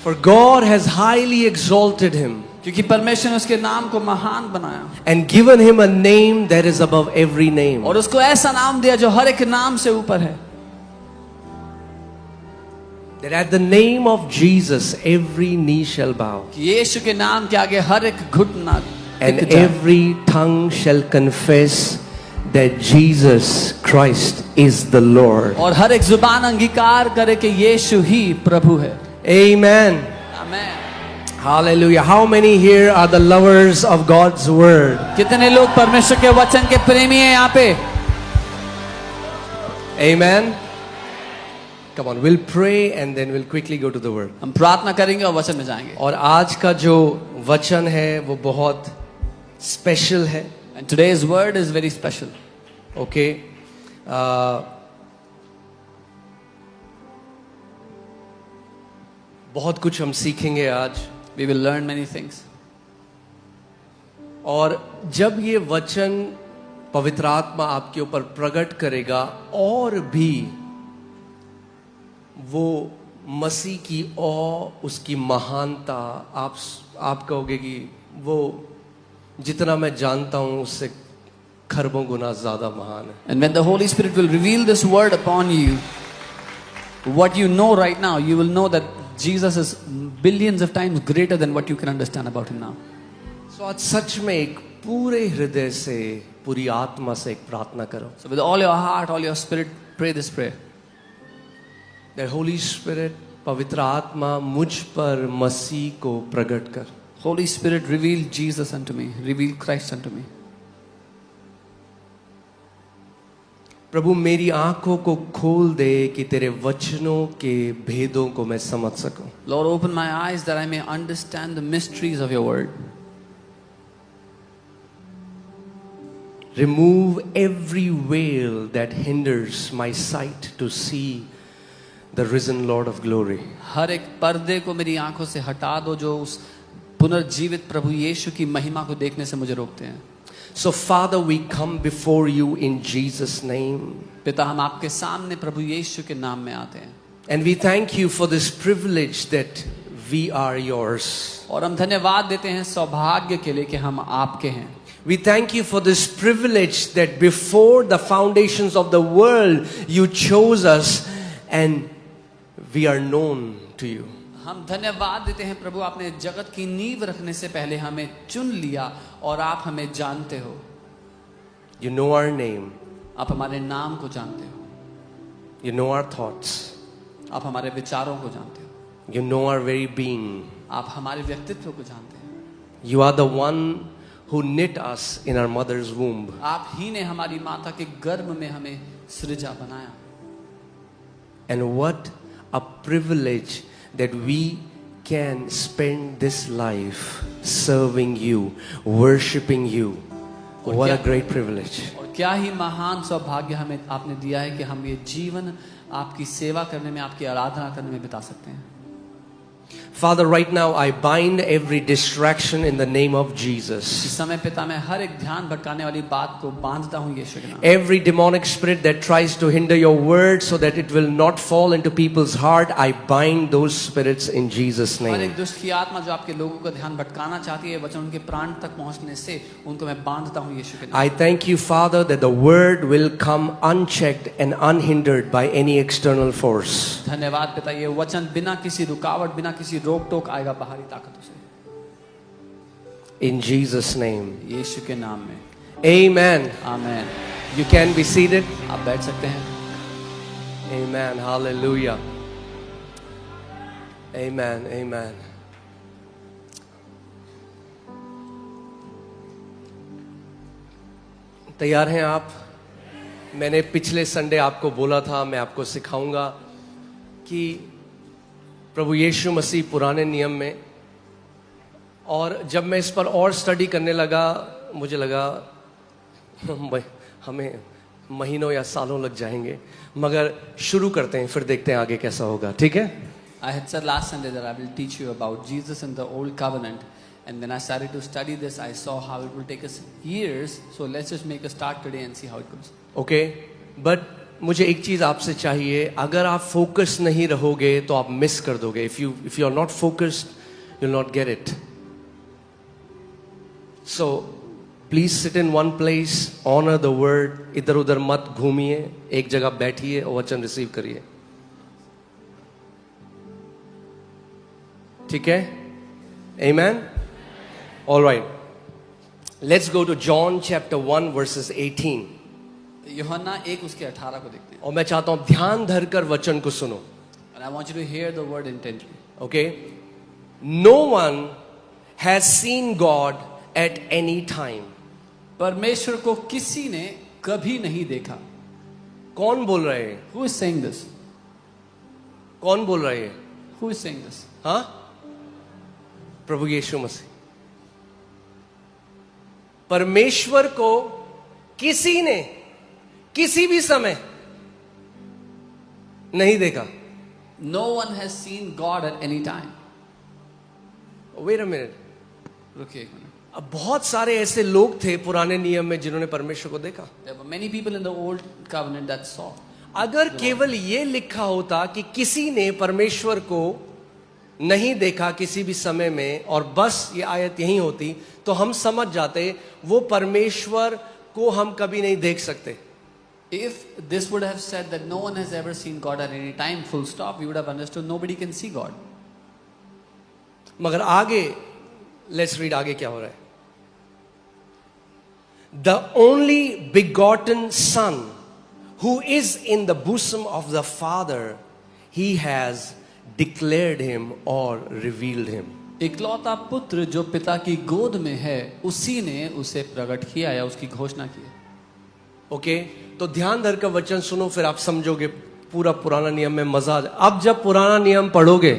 For God has highly exalted him क्योंकि परमेश्वर ने उसके नाम को महान बनाया and given him a name that is above every name. और उसको ऐसा नाम दिया जो हर एक नाम से ऊपर है, That at the name of Jesus every knee shall bow कि यीशु के नाम के आगे हर एक घुटना and टिक जाए every tongue shall confess that Jesus Christ is the Lord. और हर एक जुबान अंगीकार करे कि यीशु ही प्रभु है। Amen. Amen. Hallelujah. How many here are the lovers of God's word? कितने लोग परमेश्वर के वचन के प्रेमी हैं यहाँ पे? Amen. Come on, we'll pray and then we'll quickly go to the word. हम प्रार्थना करेंगे और वचन में जाएंगे। और आज का जो वचन है वो बहुत स्पेशल है. And today's word is very special. Okay. बहुत कुछ हम सीखेंगे आज. We will learn many things. और जब ये वचन पवित्र आत्मा आपके ऊपर प्रकट करेगा और भी वो मसीह की उसकी महानता आप कहोगे कि वो जितना मैं जानता हूं उससे खरबों गुना ज्यादा महान है. And when the Holy Spirit will reveal this word upon you, what you know right now, you will know that Jesus is billions of times greater than what you can understand about him now. So आज सच में एक पूरे हृदय से पूरी आत्मा से एक प्रार्थना करो. So with all your heart, all your spirit, pray this prayer. That Holy Spirit, पवित्र आत्मा मुझ पर मसीह को प्रकट कर. Holy Spirit, reveal Jesus unto me, reveal Christ unto me. प्रभु मेरी आंखों को खोल दे कि तेरे वचनों के भेदों को मैं समझ सकूं. Lord, open my eyes that I may understand the mysteries of your word. Remove every veil that hinders my sight to see the risen Lord of glory. हर एक पर्दे को मेरी आंखों से हटा दो जो उस पुनर्जीवित प्रभु यीशु की महिमा को देखने से मुझे रोकते हैं. So Father, we come before you in Jesus' name. पिता, हम आपके सामने प्रभु यीशु के नाम में आते हैं. And we thank you for this privilege that we are yours. और हम धन्यवाद देते हैं सौभाग्य के लिए कि हम आपके हैं. We thank you for this privilege that before the foundations of the world you chose us and we are known to you. हम धन्यवाद देते हैं प्रभु, आपने जगत की नींव रखने से पहले हमें चुन लिया और आप हमें जानते हो. You know our name. आप हमारे नाम को जानते हो. You know our thoughts. आप हमारे विचारों को जानते हो. You know our very being. आप हमारे व्यक्तित्व को जानते हैं. You are the one who knit us in our mother's womb. आप ही ने हमारी माता के गर्भ में हमें सृजा बनाया. And what a privilege that we can spend this life serving you, worshiping you. What a great privilege. और क्या ही महान सौभाग्य हमें आपने दिया है कि हम ये जीवन आपकी सेवा करने में, आपकी आराधना करने में बिता सकते हैं. Father, right now I bind every distraction in the name of Jesus. इस समय पिता, मैं हर एक ध्यान भटकाने वाली बात को बांधता हूँ यीशु के नाम. Every demonic spirit that tries to hinder your word so that it will not fall into people's heart, I bind those spirits in Jesus' her name. एक दुष्ट की आत्मा जो आपके लोगों का ध्यान भटकाना चाहती है, वचन उनके प्राण तक पहुंचने से उनको मैं बांधता हूँ यीशु के नाम. I thank you, Father, that the word will come unchecked and unhindered by any external force. धन्यवाद पिता, ये वचन बिना किसी रुकावट, बिना किसी रोक टोक आएगा बाहरी ताकतों से. In Jesus' name. यीशु के नाम में. Amen. Amen. You can be seated. आप बैठ सकते हैं. Amen. Hallelujah. Amen. Amen. तैयार हैं आप? मैंने पिछले संडे आपको बोला था, मैं आपको सिखाऊंगा कि प्रभु यीशु मसीह पुराने नियम में, और जब मैं इस पर और स्टडी करने लगा मुझे लगा हमें महीनों या सालों लग जाएंगे, मगर शुरू करते हैं, फिर देखते हैं आगे कैसा होगा. ठीक है? I had said last Sunday that I will teach you about Jesus and the Old Covenant, and when I started to study this, I saw how it will take us years. So let's just make a start today and see how it goes. Okay, but मुझे एक चीज आपसे चाहिए, अगर आप focus नहीं रहोगे तो आप मिस कर दोगे. If you are not focused, you not get it. So please sit in one place, honour the word. इधर उधर मत घूमिए, एक जगह बैठिए और वचन रिसीव करिए. ठीक है? Amen? All right. Let's go to John chapter 1 verses 18. यूहन्ना 1 उसके 18 को देखते हैं. और मैं चाहता हूं ध्यान धरकर वचन को सुनो. And I want you to hear the word intently. Okay? No one has seen God at any time. परमेश्वर को किसी ने कभी नहीं देखा. कौन बोल रहे हैं? Who is saying this? कौन बोल रहे हैं? Who is saying this? हाँ? प्रभु यीशु मसीह. परमेश्वर को किसी ने किसी भी समय नहीं देखा. No one has seen God at any time. Wait a minute. रुकिए एक मिनट. अब बहुत सारे ऐसे लोग थे पुराने नियम में जिन्होंने परमेश्वर को देखा. There were many people in the old covenant that saw. अगर केवल ये लिखा होता कि किसी ने परमेश्वर को नहीं देखा किसी भी समय में, और बस ये आयत यही होती, तो हम समझ जाते वो परमेश्वर को हम कभी नहीं देख सकते. If this would have said that no one has ever seen God at any time, full stop, we would have understood nobody can see God. मगर आगे, लेट्स रीड आगे क्या हो रहा है. The only begotten Son who is in the bosom of the Father, he has declared him or revealed him. इकलौता पुत्र जो पिता की गोद में है, उसी ने उसे प्रकट किया या उसकी घोषणा की. ओके, तो ध्यान धरकर वचन सुनो, फिर आप समझोगे पूरा पुराना नियम में मजा आ जाए. अब जब पुराना नियम पढ़ोगे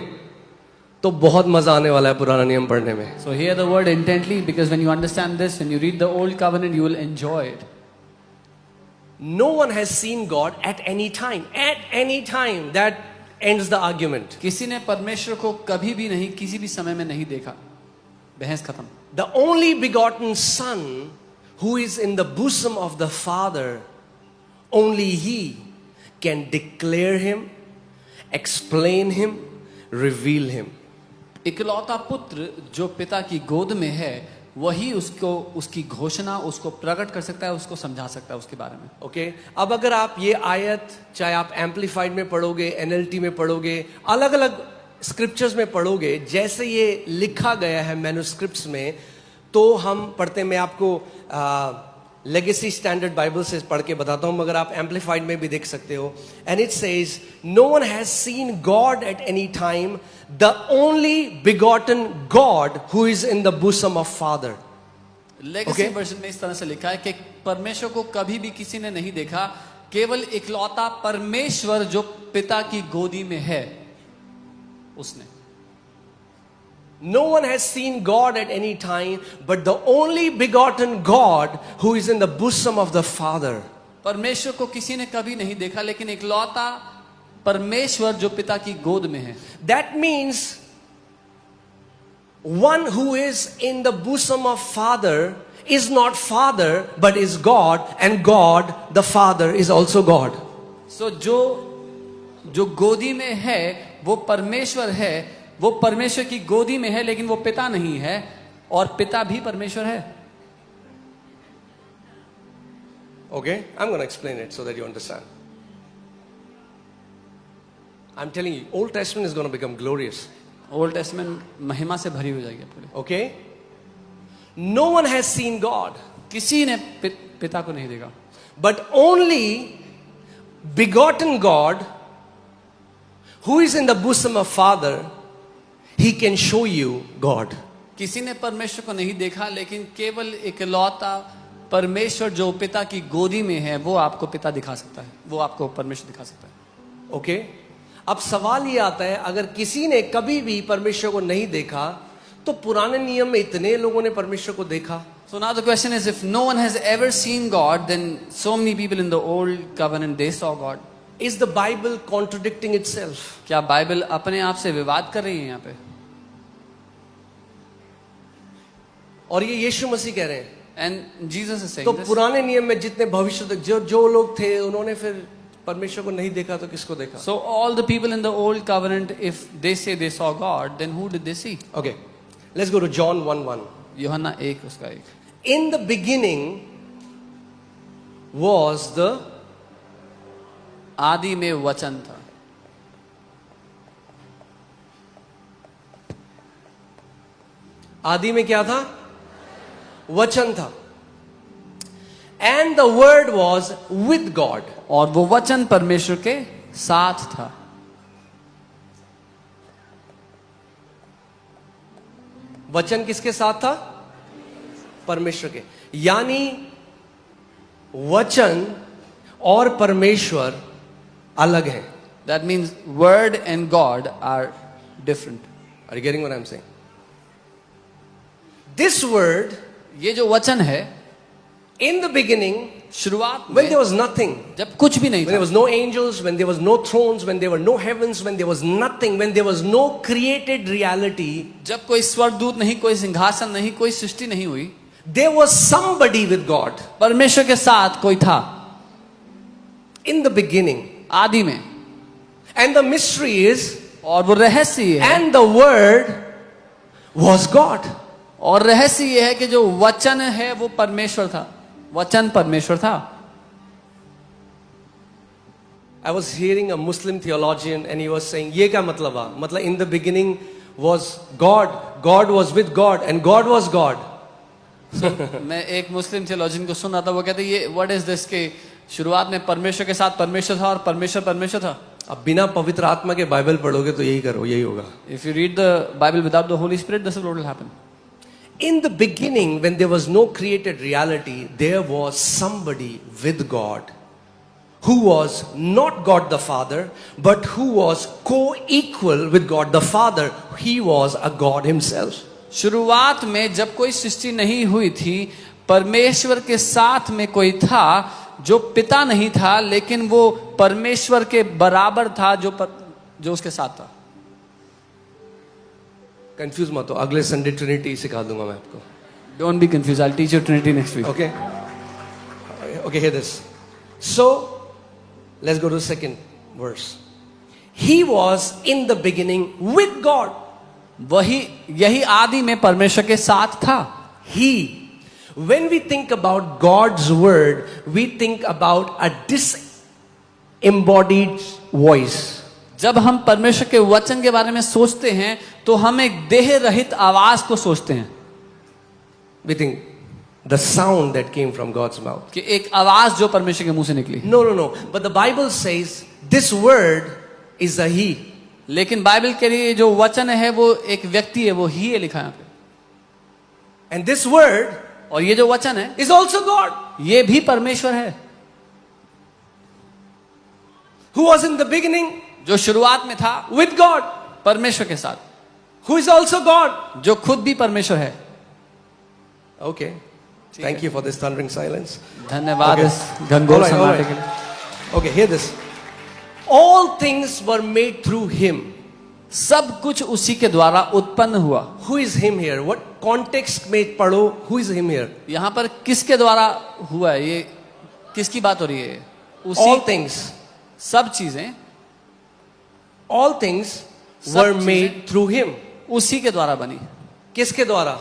तो बहुत मजा आने वाला है पुराना नियम पढ़ने में. So hear the word intently, because when you understand this, when you read the old covenant, you will enjoy it. No one has seen God at any time. At any time. That ends the argument. किसी ने परमेश्वर को कभी भी नहीं, किसी भी समय में नहीं देखा. बहस खत्म. The only begotten Son who is in the bosom of the Father, only He can declare Him, explain Him, reveal Him. इकलौता पुत्र जो पिता की गोद में है, वही उसको, उसकी घोषणा, उसको प्रकट कर सकता है, उसको समझा सकता है उसके बारे में. ओके, अब अगर आप ये आयत चाहे आप एम्पलीफाइड में पढ़ोगे, NLT में पढ़ोगे, अलग अलग स्क्रिप्चर्स में पढ़ोगे, जैसे ये लिखा गया है मैन्युस्क्रिप्ट्स में, तो हम पढ़ते. मैं आपको लेगेसी स्टैंडर्ड बाइबल से पढ़ के बताता हूं, मगर आप एम्पलीफाइड में भी देख सकते हो. And it says, no one has seen God at any time, the only begotten God who is in the bosom of father. Legacy version में इस तरह से लिखा है कि परमेश्वर को कभी भी किसी ने नहीं देखा, केवल इकलौता परमेश्वर जो पिता की गोदी में है, उसने. No one has seen God at any time, but the only begotten God who is in the bosom of the Father. परमेश्वर को किसी ने कभी नहीं देखा, लेकिन इकलौता परमेश्वर जो पिता की गोद में है. That means one who is in the bosom of Father is not Father but is God, and God the Father is also God. So जो गोदी में है वो परमेश्वर है, वो परमेश्वर की गोदी में है, लेकिन वो पिता नहीं है, और पिता भी परमेश्वर है. Okay, I'm going to explain it so that you understand. I'm telling you, Old Testament is going to become glorious. Old testament महिमा से भरी हो जाएगी पूरी. Okay? No one has seen God. किसी ने पिता को नहीं देखा. But only begotten God who is in the bosom of Father, He can show you God. किसी ने परमेश्वर को नहीं देखा, लेकिन केवल इकलौता परमेश्वर जो पिता की गोदी में है, वो आपको पिता दिखा सकता है, वो आपको परमेश्वर दिखा सकता है. ओके, अब सवाल ये आता है, अगर किसी ने कभी भी परमेश्वर को नहीं देखा, तो पुराने नियम में इतने लोगों ने परमेश्वर को देखा. So now the question is, if no one has ever seen God, then so many people in the old covenant, they saw God. Is the Bible contradicting itself? क्या बाइबल अपने आप से विवाद कर रही है यहाँ पे? और ये यीशु मसीह कह रहे हैं. And Jesus is saying तो this. पुराने नियम में जितने भविष्य जो लोग थे, उन्होंने फिर परमेश्वर को नहीं देखा तो किसको देखा? So all the people in the old covenant, if they say they saw God, then who did they see? Okay, let's go to John 1:1. यूहन्ना 1 उसका 1. In the beginning was the आदि में वचन था. आदि में क्या था? वचन था. And the word was with God. और वो वचन परमेश्वर के साथ था. वचन किसके साथ था? परमेश्वर के. यानी वचन और परमेश्वर अलग हैं. That means word and God are different. Are you getting what I'm saying? This word, ये जो वचन है, in the beginning, शुरुआत when there में was nothing, जब कुछ भी नहीं when there था, was no angels, when there was no thrones, when there were no heavens, when there was nothing, when there was no created reality, जब कोई स्वर्गदूत नहीं, कोई सिंहासन नहीं, कोई सृष्टि नहीं हुई, there was somebody with God. परमेश्वर के साथ कोई था. In the beginning. आदि में. And the mystery is, और वो रहस्य ये है, and the word was God. और रहस्य ये है कि जो वचन है वो परमेश्वर था. वचन परमेश्वर था. I was hearing a Muslim theologian and he was saying, ये क्या मतलब है? मतलब in the beginning was God, God was with God and God was God. मैं एक मुस्लिम थियोलॉजियन को सुन रहा था, वो कहते ये व्हाट इज दिस के शुरुआत में परमेश्वर के साथ परमेश्वर था और परमेश्वर परमेश्वर था. अब बिना पवित्र आत्मा के बाइबल पढ़ोगे तो यही करो, यही होगा. If you read the Bible without the Holy Spirit, this is what will happen. In the beginning, when there was no created reality, there was somebody with God who was not God the Father, but who was co-equal with God the Father. He was a God himself. शुरुआत में जब कोई सृष्टि नहीं हुई थी, परमेश्वर के साथ में कोई था जो पिता नहीं था, लेकिन वो परमेश्वर के बराबर था जो उसके साथ था. कंफ्यूज मत हो, अगले संडे ट्रिनिटी सिखा दूंगा मैं आपको. Don't be confused. I'll teach you Trinity next week. Okay? Okay, hear this. So, let's go to the second verse. He was in the beginning with God. यही आदि में परमेश्वर के साथ था. He. When we think about God's word, we think about a disembodied voice. जब हम परमेश्वर के वचन के बारे में सोचते हैं तो हम एक देह रहित आवाज को सोचते हैं. We think the sound that came from God's mouth. कि एक आवाज जो परमेश्वर के मुंह से निकली. No. But the Bible says this word is a he. लेकिन बाइबल के लिए जो वचन है वो एक व्यक्ति है, वो ही है लिखा है. And this word, और ये जो वचन है, is also God. ये भी परमेश्वर है. Who was in the beginning? जो शुरुआत में था with God. परमेश्वर के साथ. Who is also God. जो खुद भी परमेश्वर है. Okay. Thank you for this thundering silence. धन्यवाद Okay. इस घनघोर All सन्नाटे right. के लिए. Okay, hear this. All things were made through him. सब कुछ उसी के द्वारा उत्पन्न हुआ. Who is him here? What context में पढ़ो? Who is him here? यहाँ पर किसके द्वारा हुआ है? ये किसकी बात हो रही है? All things. सब चीजें. All things were made through him. उसी के द्वारा बनी. किसके द्वारा?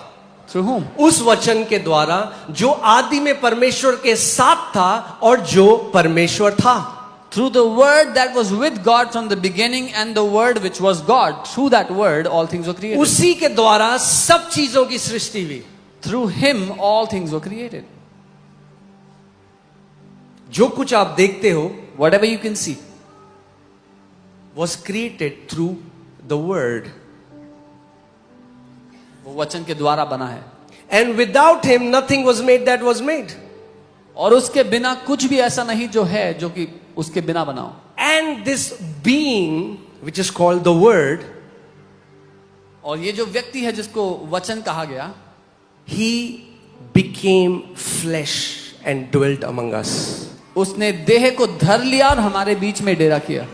Through whom? उस वचन के द्वारा जो आदि में परमेश्वर के साथ था और जो परमेश्वर था. Through the word that was with God from the beginning and the word which was God. Through that word all things were created. उसी के द्वारा सब चीजों की सृष्टि हुई. Through him all things were created. जो कुछ आप देखते हो, Whatever you can see was created through the word. वो वचन के द्वारा बना है. And without him nothing was made that was made. और उसके बिना कुछ भी ऐसा नहीं जो है जो कि उसके बिना बना हो. And this being which is called the word, और ये जो व्यक्ति है जिसको वचन कहा गया, he became flesh and dwelt among us. उसने देह को धर लिया और हमारे बीच में डेरा किया.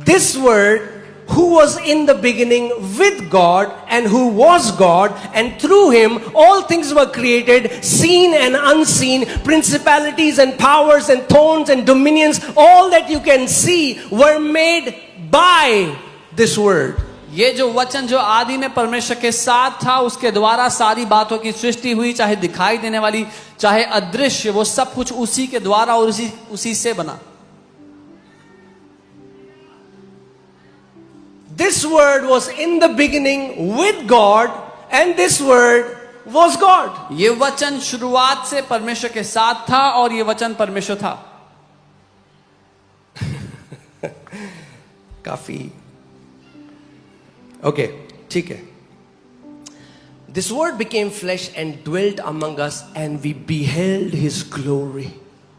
This word who was in the beginning with God and who was God, and through him all things were created, seen and unseen, principalities and powers and thrones and dominions, all that you can see were made by this word. ये जो वचन जो आदि में परमेश्वर के साथ था, उसके द्वारा सारी बातों की सृष्टि हुई, चाहे दिखाई देने वाली चाहे अदृश्य, वो सब कुछ उसी के द्वारा और उसी से बना. This word was in the beginning with God, and this word was God. ये वचन शुरुआत से परमेश्वर के साथ था और ये वचन परमेश्वर था. काफी ओके, ठीक है. This word became flesh and dwelt among us, and we beheld his glory.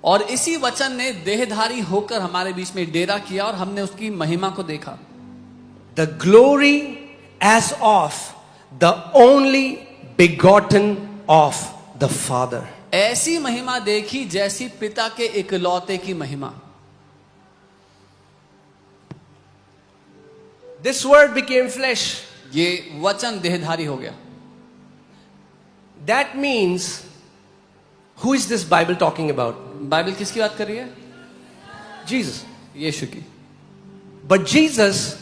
और इसी वचन ने देहधारी होकर हमारे बीच में डेरा किया और हमने उसकी महिमा को देखा. The glory as of the only begotten of the Father. ऐसी महिमा देखी जैसी पिता के इकलौते की महिमा. This word became flesh. ये वचन देहधारी हो गया. That means, who is this Bible talking about? Bible किसकी बात कर रही है? Jesus. यीशु की. But Jesus,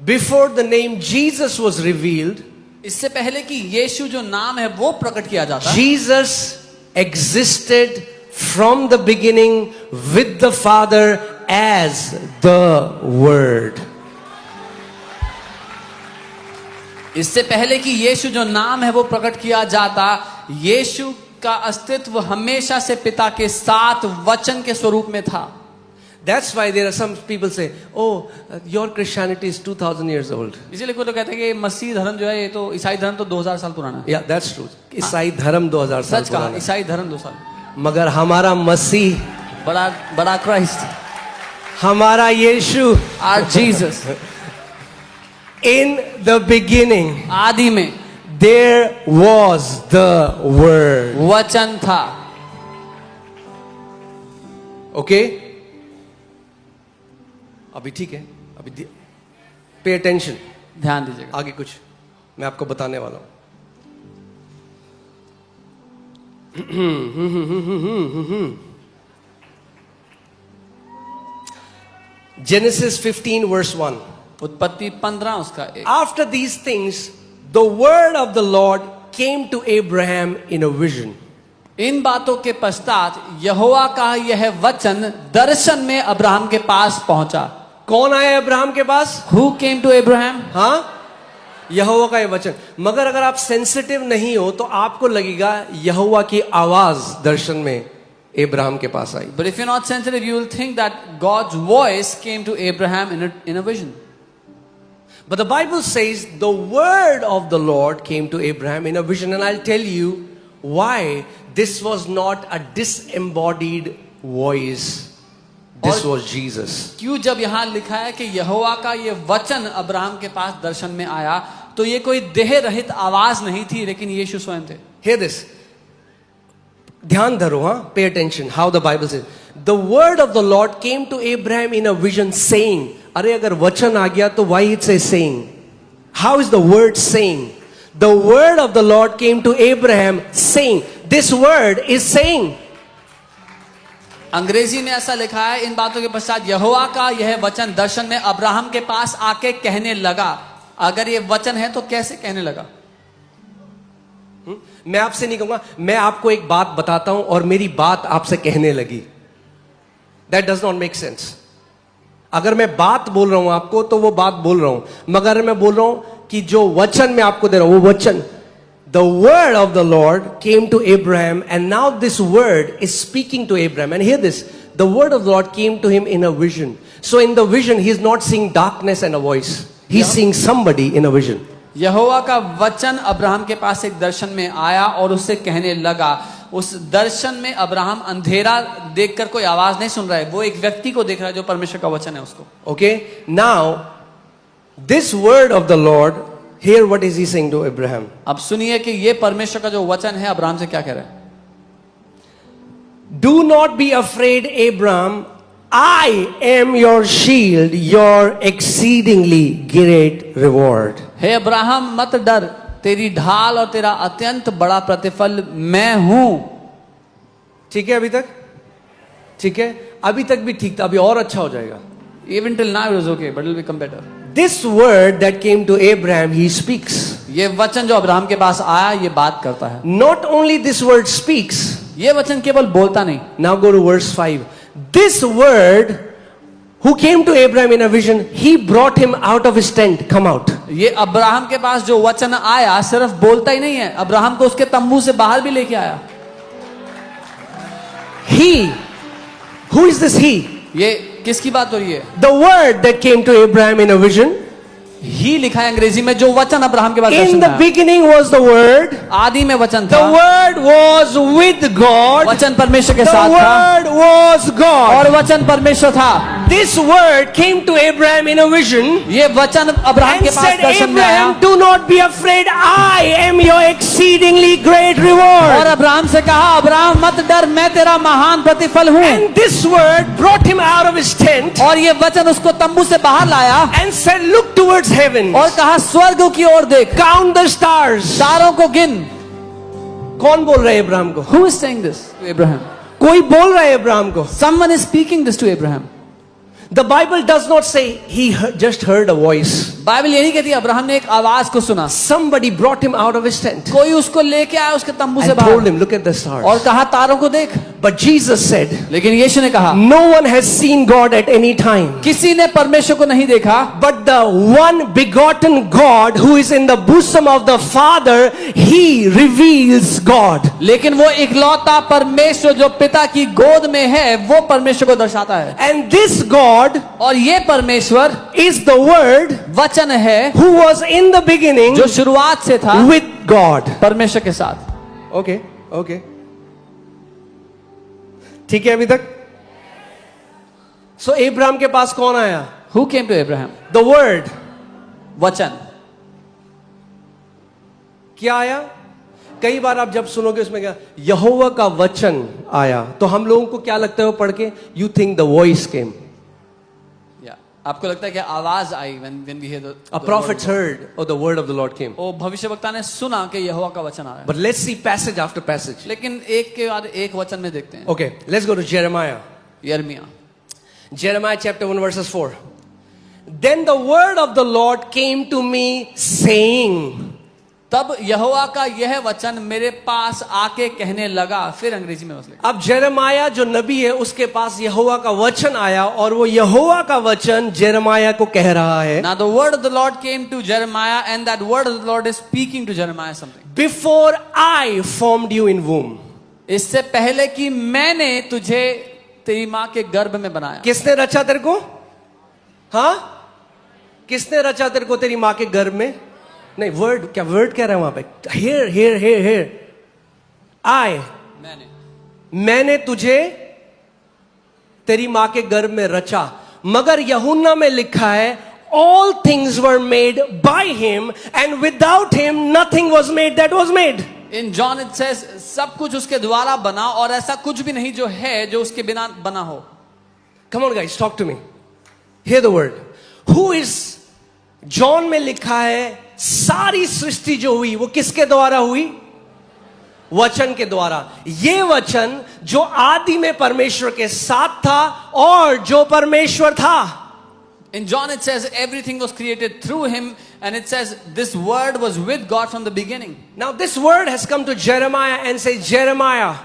before the name Jesus was revealed, इससे पहले कि यीशु जो नाम है वो प्रकट किया जाता, Jesus existed from the beginning with the Father as the Word. इससे पहले कि यीशु जो नाम है वो प्रकट किया जाता, यीशु का अस्तित्व हमेशा से पिता के साथ वचन के स्वरूप में था. That's why there are some people say, oh, your Christianity is 2000 years old. इसीलिए कोई लोग कहते हैं कि मसीह धर्म जो है, ये तो ईसाई धर्म तो 2000 साल पुराना है. Yeah, that's true. ईसाई धर्म 2000 साल सच कहा, पुराना है. ईसाई धर्म 2 साल. मगर हमारा मसीह, बड़ा क्राइस्ट, हमारा Yeshu, our Jesus, in the beginning आदि में there was the word. वचन था. Okay? अभी ठीक है, अभी पे अटेंशन. ध्यान दीजिएगा. आगे कुछ मैं आपको बताने वाला हूं. Genesis 15 verse 1. उत्पत्ति 15 उसका 1. After these things, the word of the Lord came to Abraham in a vision. इन बातों के पश्चात यहोवा का यह वचन दर्शन में अब्राहम के पास पहुंचा. कौन आया अब्राहम के पास? Who came to Abraham? हाँ, यहोवा का ये वचन. मगर अगर आप सेंसिटिव नहीं हो तो आपको लगेगा यहोवा की आवाज दर्शन में अब्राहम के पास आई. But if you're not sensitive, you will think that God's voice came to Abraham in a vision. But the Bible says the word of the Lord came to Abraham in a vision, and I'll tell you why this was not a disembodied voice. This was Jesus. क्यों जब यहाँ लिखा है कि यहोवा का ये वचन Abraham के पास दर्शन में आया, तो ये कोई देह रहित आवाज नहीं थी, लेकिन यीशु स्वयं थे. Hear this. ध्यान धरो, हाँ? Pay attention how the Bible says. The word of the Lord came to Abraham in a vision saying. अरे अगर वचन आ गया तो why it says saying? How is the word saying? The word of the Lord came to Abraham saying. This word is saying. अंग्रेजी में ऐसा लिखा है, इन बातों के पश्चात यहोवा का यह वचन दर्शन में अब्राहम के पास आके कहने लगा. अगर ये वचन है तो कैसे कहने लगा? मैं आपसे नहीं कहूंगा, मैं आपको एक बात बताता हूं और मेरी बात आपसे कहने लगी. That does not make sense. अगर मैं बात बोल रहा हूं आपको तो वो बात बोल रहा हूं, मगर मैं बोल रहा हूं कि जो वचन मैं आपको दे रहा हूं वो वचन. The word of the Lord came to Abraham, and now this word is speaking to Abraham. And hear this, the word of the Lord came to him in a vision. So in the vision he is not seeing darkness and a voice. He's seeing somebody in a vision. यहोवा का वचन Abraham के पास एक दर्शन में आया और उससे कहने लगा. उस दर्शन में अब्राहम अंधेरा देखकर कोई आवाज नहीं सुन रहा है, वो एक व्यक्ति को देख रहा है जो परमेश्वर का वचन है उसको. Okay, now this word of the Lord, here what is he saying to Abraham? अब सुनिए कि ये परमेश्वर का जो वचन है अब्राहम से क्या कह रहा है. Do not be afraid, Abraham. I am your shield, your exceedingly great reward. हे अब्राहम मत डर, तेरी ढाल और तेरा अत्यंत बड़ा प्रतिफल मैं हूं। ठीक है अभी तक? ठीक है, अभी तक भी ठीक था, अभी और अच्छा हो जाएगा। Even till now it was okay, but it will become better. This word that came to Abraham, he speaks. ये वचन जो अब्राहम के पास आया, ये बात करता है। Not only this word speaks. ये वचन केवल बोलता नहीं। Now go to verse 5. This word who came to Abraham in a vision, he brought him out of his tent. Come out. ये अब्राहम के पास जो वचन आया सिर्फ बोलता ही नहीं है, अब्राहम को उसके तंबू से बाहर भी लेके आया। He, who is this he? ये किसकी बात हो रही है? The word that came to Abraham in a vision. ही लिखा है अंग्रेजी में, जो वचन अब्राहम के पास In दर्शन the में आया। beginning was the word. आदि में वचन The था, word was with God. वचन परमेश्वर के The साथ था word was God. और वचन परमेश्वर था। This word came to Abraham in a vision ये वचन अब्राहम and के पास said, दर्शन में आया Abraham, do not be afraid. I am your exceedingly great और reward. अब्राहम से कहा, अब्राहम मत डर, मैं तेरा महान प्रतिफल हूँ। And this word brought him out of his tent और ये वचन उसको तंबू से बाहर लाया and said, look towards heaven. और कहा, स्वर्ग की ओर देख, Count the stars. तारों को गिन। कौन बोल रहा है इब्राहिम को? Who is saying this to Abraham? कोई बोल रहा है इब्राहिम को। Someone is speaking this to Abraham. The Bible does not say he just heard a voice. Bible ये नहीं कहती अब्राहम ने एक आवाज को सुना, Somebody brought him out of his tent कोई उसको लेके आया उसके तंबू से and told बाहर him, look at the और stars. कहा, तारों को देख। But Jesus said, लेकिन यीशु ने कहा, no one has seen God at any time. किसी ने परमेश्वर को नहीं देखा, But the one begotten God who is in the bosom of the Father, he reveals God. लेकिन वो इकलौता परमेश्वर जो पिता की गोद में है, वो परमेश्वर को दर्शाता है। And this God और ये परमेश्वर is the Word वचन है who was in the beginning जो शुरुआत से था with God. परमेश्वर के साथ। Okay, okay. ठीक है अभी तक? So Abraham के पास कौन आया? Who came to Abraham? The Word. वचन। क्या आया? कई बार आप जब सुनोगे उसमें क्या, यहोवा का वचन आया, तो हम लोगों को क्या लगता है वो पढ़ के? You think the voice came. आपको लगता है कि आवाज आई when we hear the A prophet heard, or the word of the Lord came. ओ भविष्यवक्ता ने सुना कि यहोवा का वचन आ रहा है। But let's see passage after passage. लेकिन एक के बाद एक वचन में देखते हैं। Okay, let's go to Jeremiah. यिर्मयाह Jeremiah chapter 1 verses 4. Then the word of the Lord came to me saying. तब यहोवा का यह वचन मेरे पास आके कहने लगा। फिर अंग्रेजी में मसले। अब जेरेमाया जो नबी है उसके पास यहोवा का वचन आया और वो यहोवा का वचन जेरेमाया को कह रहा है। Now the word of the Lord came to Jeremiah and that word of the Lord is speaking to Jeremiah something. Before I formed you in womb. इससे पहले कि मैंने तुझे तेरी माँ के गर्भ में बनाया। किसने रचा तेरे को? हाँ, किसने रचा तेरे को तेरी माँ के गर्भ में? नहीं, वर्ड क्या, वर्ड कह रहा है वहां पे? Here here here here I, मैंने तुझे तेरी माँ के गर्भ में रचा। मगर यूहन्ना में लिखा है all things were made by him and without him nothing was made that was made. In John it says सब कुछ उसके द्वारा बना और ऐसा कुछ भी नहीं जो है जो उसके बिना बना हो। Come on guys, talk to me. Hear the word. Who is? John में लिखा है सारी सृष्टि जो हुई वो किसके द्वारा हुई? वचन के द्वारा। ये वचन जो आदि में परमेश्वर के साथ था और जो परमेश्वर था। In John it says everything was created through him and it says this word was with God from the beginning. Now this word has come to Jeremiah and says, Jeremiah,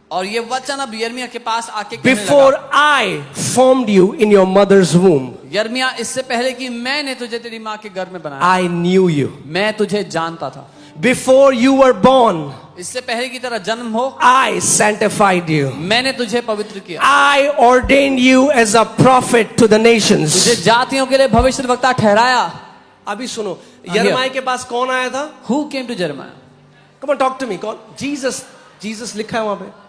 और ये वचन अब यिर्मयाह के पास आके कहने before लगा, I formed you in your mother's womb, यिर्मयाह इससे पहले कि मैंने तुझे तेरी माँ के गर्भ में बनाया, I knew you. मैं तुझे जानता था। Before you were born, इससे पहले की तरह जन्म हो, I sanctified you. मैंने तुझे पवित्र किया। I ordained you as a prophet to the nations. तुझे जातियों के लिए भविष्यवक्ता ठहराया। अभी सुनो, यिर्मयाह के पास कौन आया था? Who came to Jeremiah? Come on, talk to me. कौन? Jesus लिखा है वहां पे।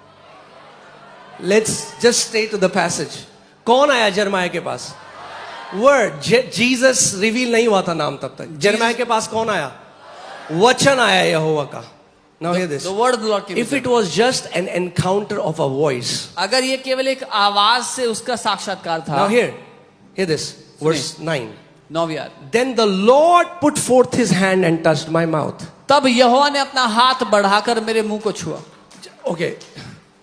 Let's just stay to the passage. कौन आया यिर्मयाह के पास? Word. Jesus रिवील नहीं हुआ था नाम तब तक। यिर्मयाह के पास कौन आया? वचन आया यहोवा का। Now hear this. The word of the Lord came to If it Jeremiah. was just an encounter of a voice. अगर ये केवल एक आवाज से उसका साक्षात्कार था. Now hear this. Verse 9. 9वीं आयत. Then the Lord put forth his hand and touched my mouth. तब यहोवा ने अपना हाथ बढ़ाकर मेरे मुंह को छुआ. Okay.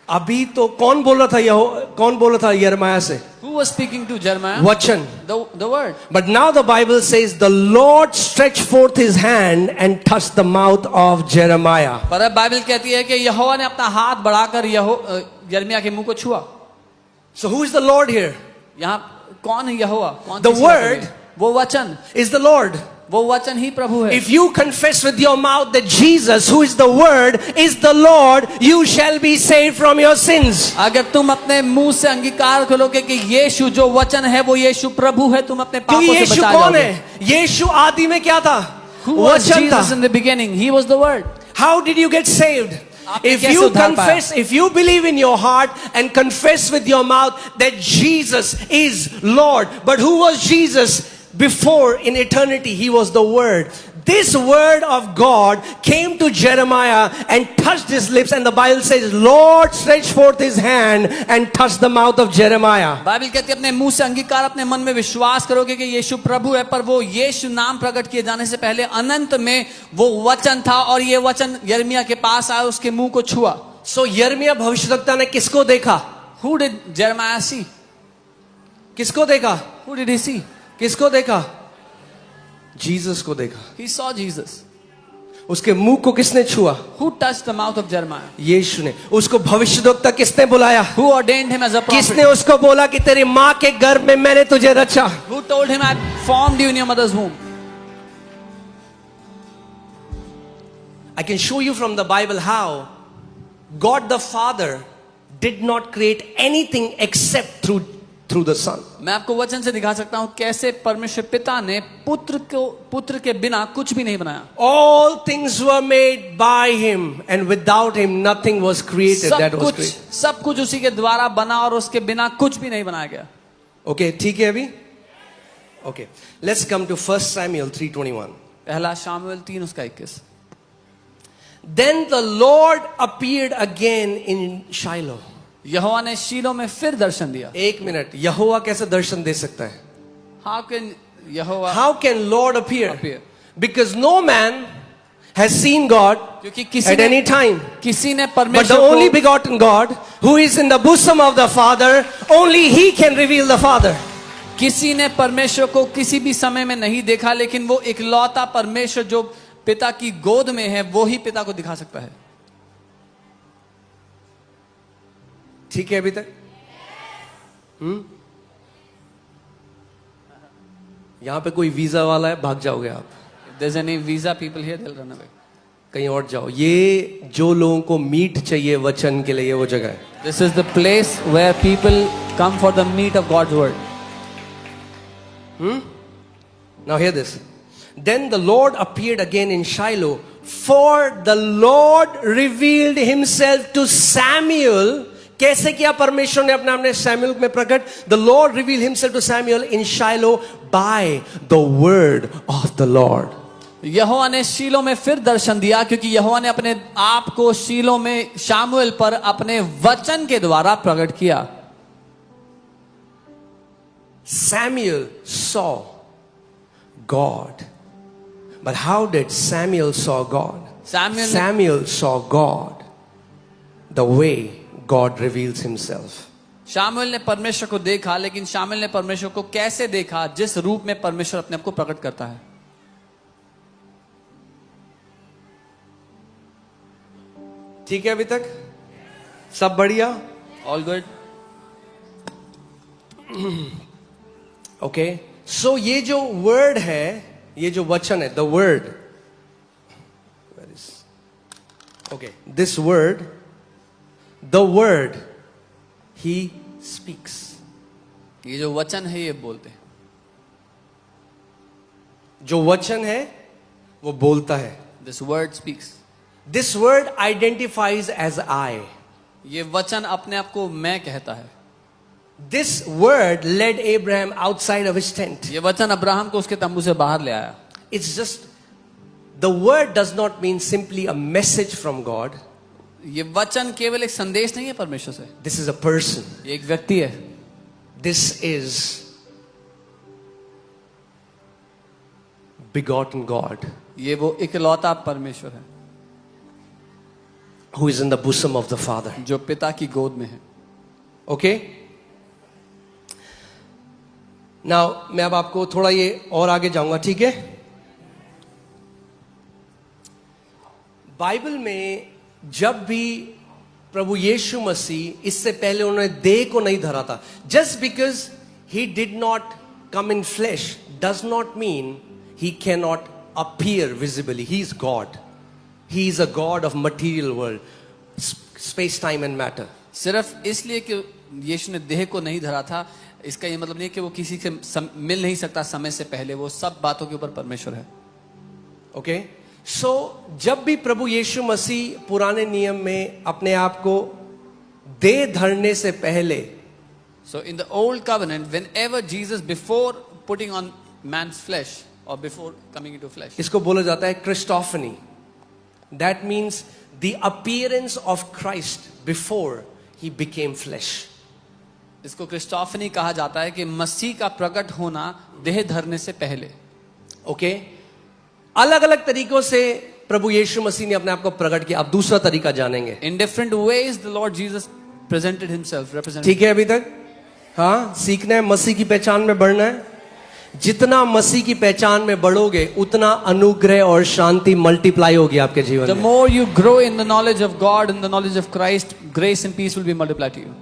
अभी तो कौन बोल रहा था यिर्मयाह से? Who was speaking to Jeremiah? वचन. The word. But now the Bible says the Lord stretched forth his hand and touched the mouth of Jeremiah. पर अब बाइबल कहती है कि यहोवा ने अपना हाथ बढ़ाकर यिर्मयाह के मुंह को छुआ. So who is the Lord here? यहाँ कौन है यहोवा? कौन The किसी word बात है? वो वचन. Is the Lord. वो वचन ही प्रभु है. If you confess with your mouth that Jesus, who is the Word, is the Lord, you shall be saved from your sins. अगर तुम अपने मुंह से अंगीकार करोगे कि यीशु जो वचन है वो यीशु प्रभु है, तुम अपने पापों से यीशु बचा कौन जाओगे. है? यीशु आदि में क्या था? Who was वचन था. Jesus in the beginning? He was the word. How did you get saved? आपने If कैसे you उद्धार confess, if you believe in your heart and confess with your mouth that Jesus is Lord. But who was Jesus? Before, in eternity, he was the Word. This word of God came to Jeremiah and touched his lips, and the Bible says, Lord stretched forth his hand and touched the mouth of Jeremiah. Bible कहती है अपने मुंह से अंगीकार, अपने मन में विश्वास करोगे कि यीशु प्रभु है, पर वो यीशु नाम प्रकट किए जाने से पहले अनंत में वो वचन था और ये वचन यिर्मयाह के पास आया, उसके मुंह को छुआ. So यिर्मयाह भविष्यद्वक्ता ने किसको देखा? Who did Jeremiah see? किसको देखा? Who did he see? किसको देखा? जीसस को देखा. He saw Jesus. उसके मुंह को किसने छुआ? Who touched the mouth of Jeremiah? यीशु ने. उसको भविष्यद्वक्ता किसने बुलाया? Who ordained him as a prophet? किसने उसको बोला कि तेरी माँ के गर्भ में मैंने तुझे रचा? Who told him, I formed you in your mother's womb? I can show you from the Bible how God the Father did not create anything except through the Son. मैं आपको वचन से दिखा सकता हूं कैसे परमेश्वर पिता ने पुत्र के बिना कुछ भी नहीं बनाया. All things were made by him, and without him nothing was created that was created. सब कुछ उसी के द्वारा बना और उसके बिना कुछ भी नहीं बनाया गया. Okay, ठीक है अभी? Okay, let's come to 1 Samuel 3:21. पहला Samuel 3:21. Then the Lord appeared again in Shiloh. यहोवा ने शीलो में फिर दर्शन दिया. एक मिनट, यहोवा कैसे दर्शन दे सकता है? How can Lord appear? appear? Because no man has seen God क्योंकि at any time. किसी ने But the परमेश्वर only को begotten God, who is in the bosom of the Father, only He can reveal the Father. किसी ने परमेश्वर को किसी भी समय में नहीं देखा, लेकिन वो इकलौता परमेश्वर जो पिता की गोद में है वो ही पिता को दिखा सकता है. ठीक है अभी तक? यहां पे कोई वीजा वाला है, भाग जाओगे आप. There's any visa people here, they'll run away. कहीं और जाओ. ये जो लोगों को मीट चाहिए वचन के लिए, ये वो जगह है. This is the place where people come for the meat of God's word. Now hear this. Then the Lord appeared again in Shiloh, for the Lord revealed himself to Samuel. कैसे किया परमेश्वर ने अपने सैमुएल में प्रकट? The Lord revealed himself to Samuel in Shiloh by the word of the Lord. यहोवा ने शीलो में फिर दर्शन दिया, क्योंकि यहोवा ने अपने आप को शीलो में शामुएल पर अपने वचन के द्वारा प्रकट किया. Samuel saw God. But how did Samuel saw God? Samuel saw God the way God reveals himself. Samuel ने परमेश्वर को देखा, लेकिन शामुएल ने परमेश्वर को कैसे देखा? जिस रूप में परमेश्वर अपने आप को प्रकट करता है. ठीक है अभी तक? सब बढ़िया? All good. Okay. So ये जो word है, ये जो वचन है, the word. Where is? Okay. This word, the word, he speaks. ये जो वचन है ये बोलते हैं. जो वचन है वो बोलता है. This word speaks. This word identifies as I. ये वचन अपने आप को मैं कहता है. This word led Abraham outside of his tent. ये वचन अब्राहम को उसके तंबू से बाहर ले आया. It's just the word does not mean simply a message from God. ये वचन केवल एक संदेश नहीं है परमेश्वर से, This is a person. ये एक व्यक्ति है. This is begotten God ये वो इकलौता परमेश्वर है who is in the bosom of the Father. जो पिता की गोद में है. Okay? Now, मैं अब आपको थोड़ा ये और आगे जाऊंगा, ठीक है? बाइबल में जब भी प्रभु यीशु मसीह, इससे पहले उन्होंने देह को नहीं धरा था. Just because he did not come in flesh does not mean he cannot appear visibly. He is God. He is a God of material world, space, time and matter. सिर्फ इसलिए कि यीशु ने देह को नहीं धरा था, इसका ये मतलब नहीं कि वो किसी से मिल नहीं सकता समय से पहले. वो सब बातों के ऊपर परमेश्वर है. ओके? सो जब भी प्रभु यीशु मसीह पुराने नियम में अपने आप को देह धरने से पहले, So in the old covenant, whenever Jesus, before putting on man's flesh or before coming into flesh, इसको बोला जाता है Christophany. That means the appearance of Christ before he became flesh. इसको क्रिस्टोफनी कहा जाता है कि मसीह का प्रकट होना देह धरने से पहले. ओके? अलग अलग तरीकों से प्रभु यीशु मसीह ने अपने आप को प्रकट किया. आप दूसरा तरीका जानेंगे. In different ways, the Lord Jesus presented himself, represented. ठीक है अभी तक? हाँ, सीखना है, मसीह की पहचान में बढ़ना है. जितना मसीह की पहचान में बढ़ोगे उतना अनुग्रह और शांति मल्टीप्लाई होगी आपके जीवन The में. more you grow in the knowledge of God and the knowledge of Christ, grace and peace will be multiplied to you.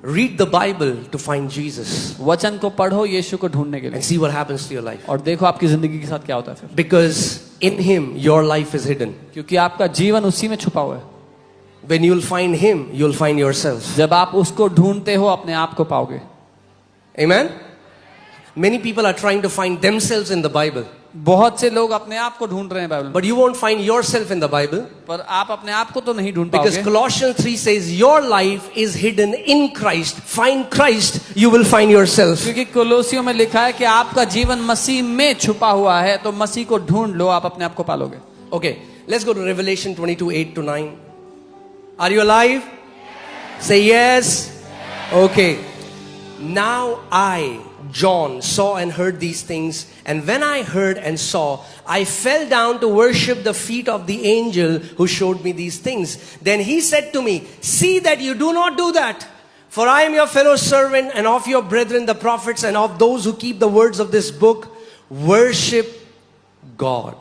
Read the Bible to find Jesus वचन को पढ़ो यीशु को ढूंढने के लिए, and see what happens to your life. और देखो आपकी जिंदगी के साथ क्या होता है फिर. Because in Him your life is hidden. क्योंकि आपका जीवन उसी में छुपा हुआ है. When you'll find Him, you'll find yourself. जब आप उसको ढूंढते हो अपने आप को पाओगे. Amen? Many people are trying to find themselves in the Bible. बहुत से लोग अपने आप को ढूंढ रहे हैं बाइबल में, But you won't find yourself in the Bible. पर आप अपने आप को तो नहीं ढूंढ Because पाओगे. Colossians 3 says your life is hidden in Christ. Find Christ, you will find yourself. क्योंकि कोलोसियों में लिखा है कि आपका जीवन मसीह में छुपा हुआ है, तो मसीह को ढूंढ लो, आप अपने आप को पालोगे. Okay, let's go to Revelation 22, 8 to 9. Are you alive? Say yes. Okay. Now I, John, saw and heard these things, and when I heard and saw, I fell down to worship the feet of the angel who showed me these things. Then he said to me, see that you do not do that, for I am your fellow servant and of your brethren the prophets and of those who keep the words of this book. Worship God.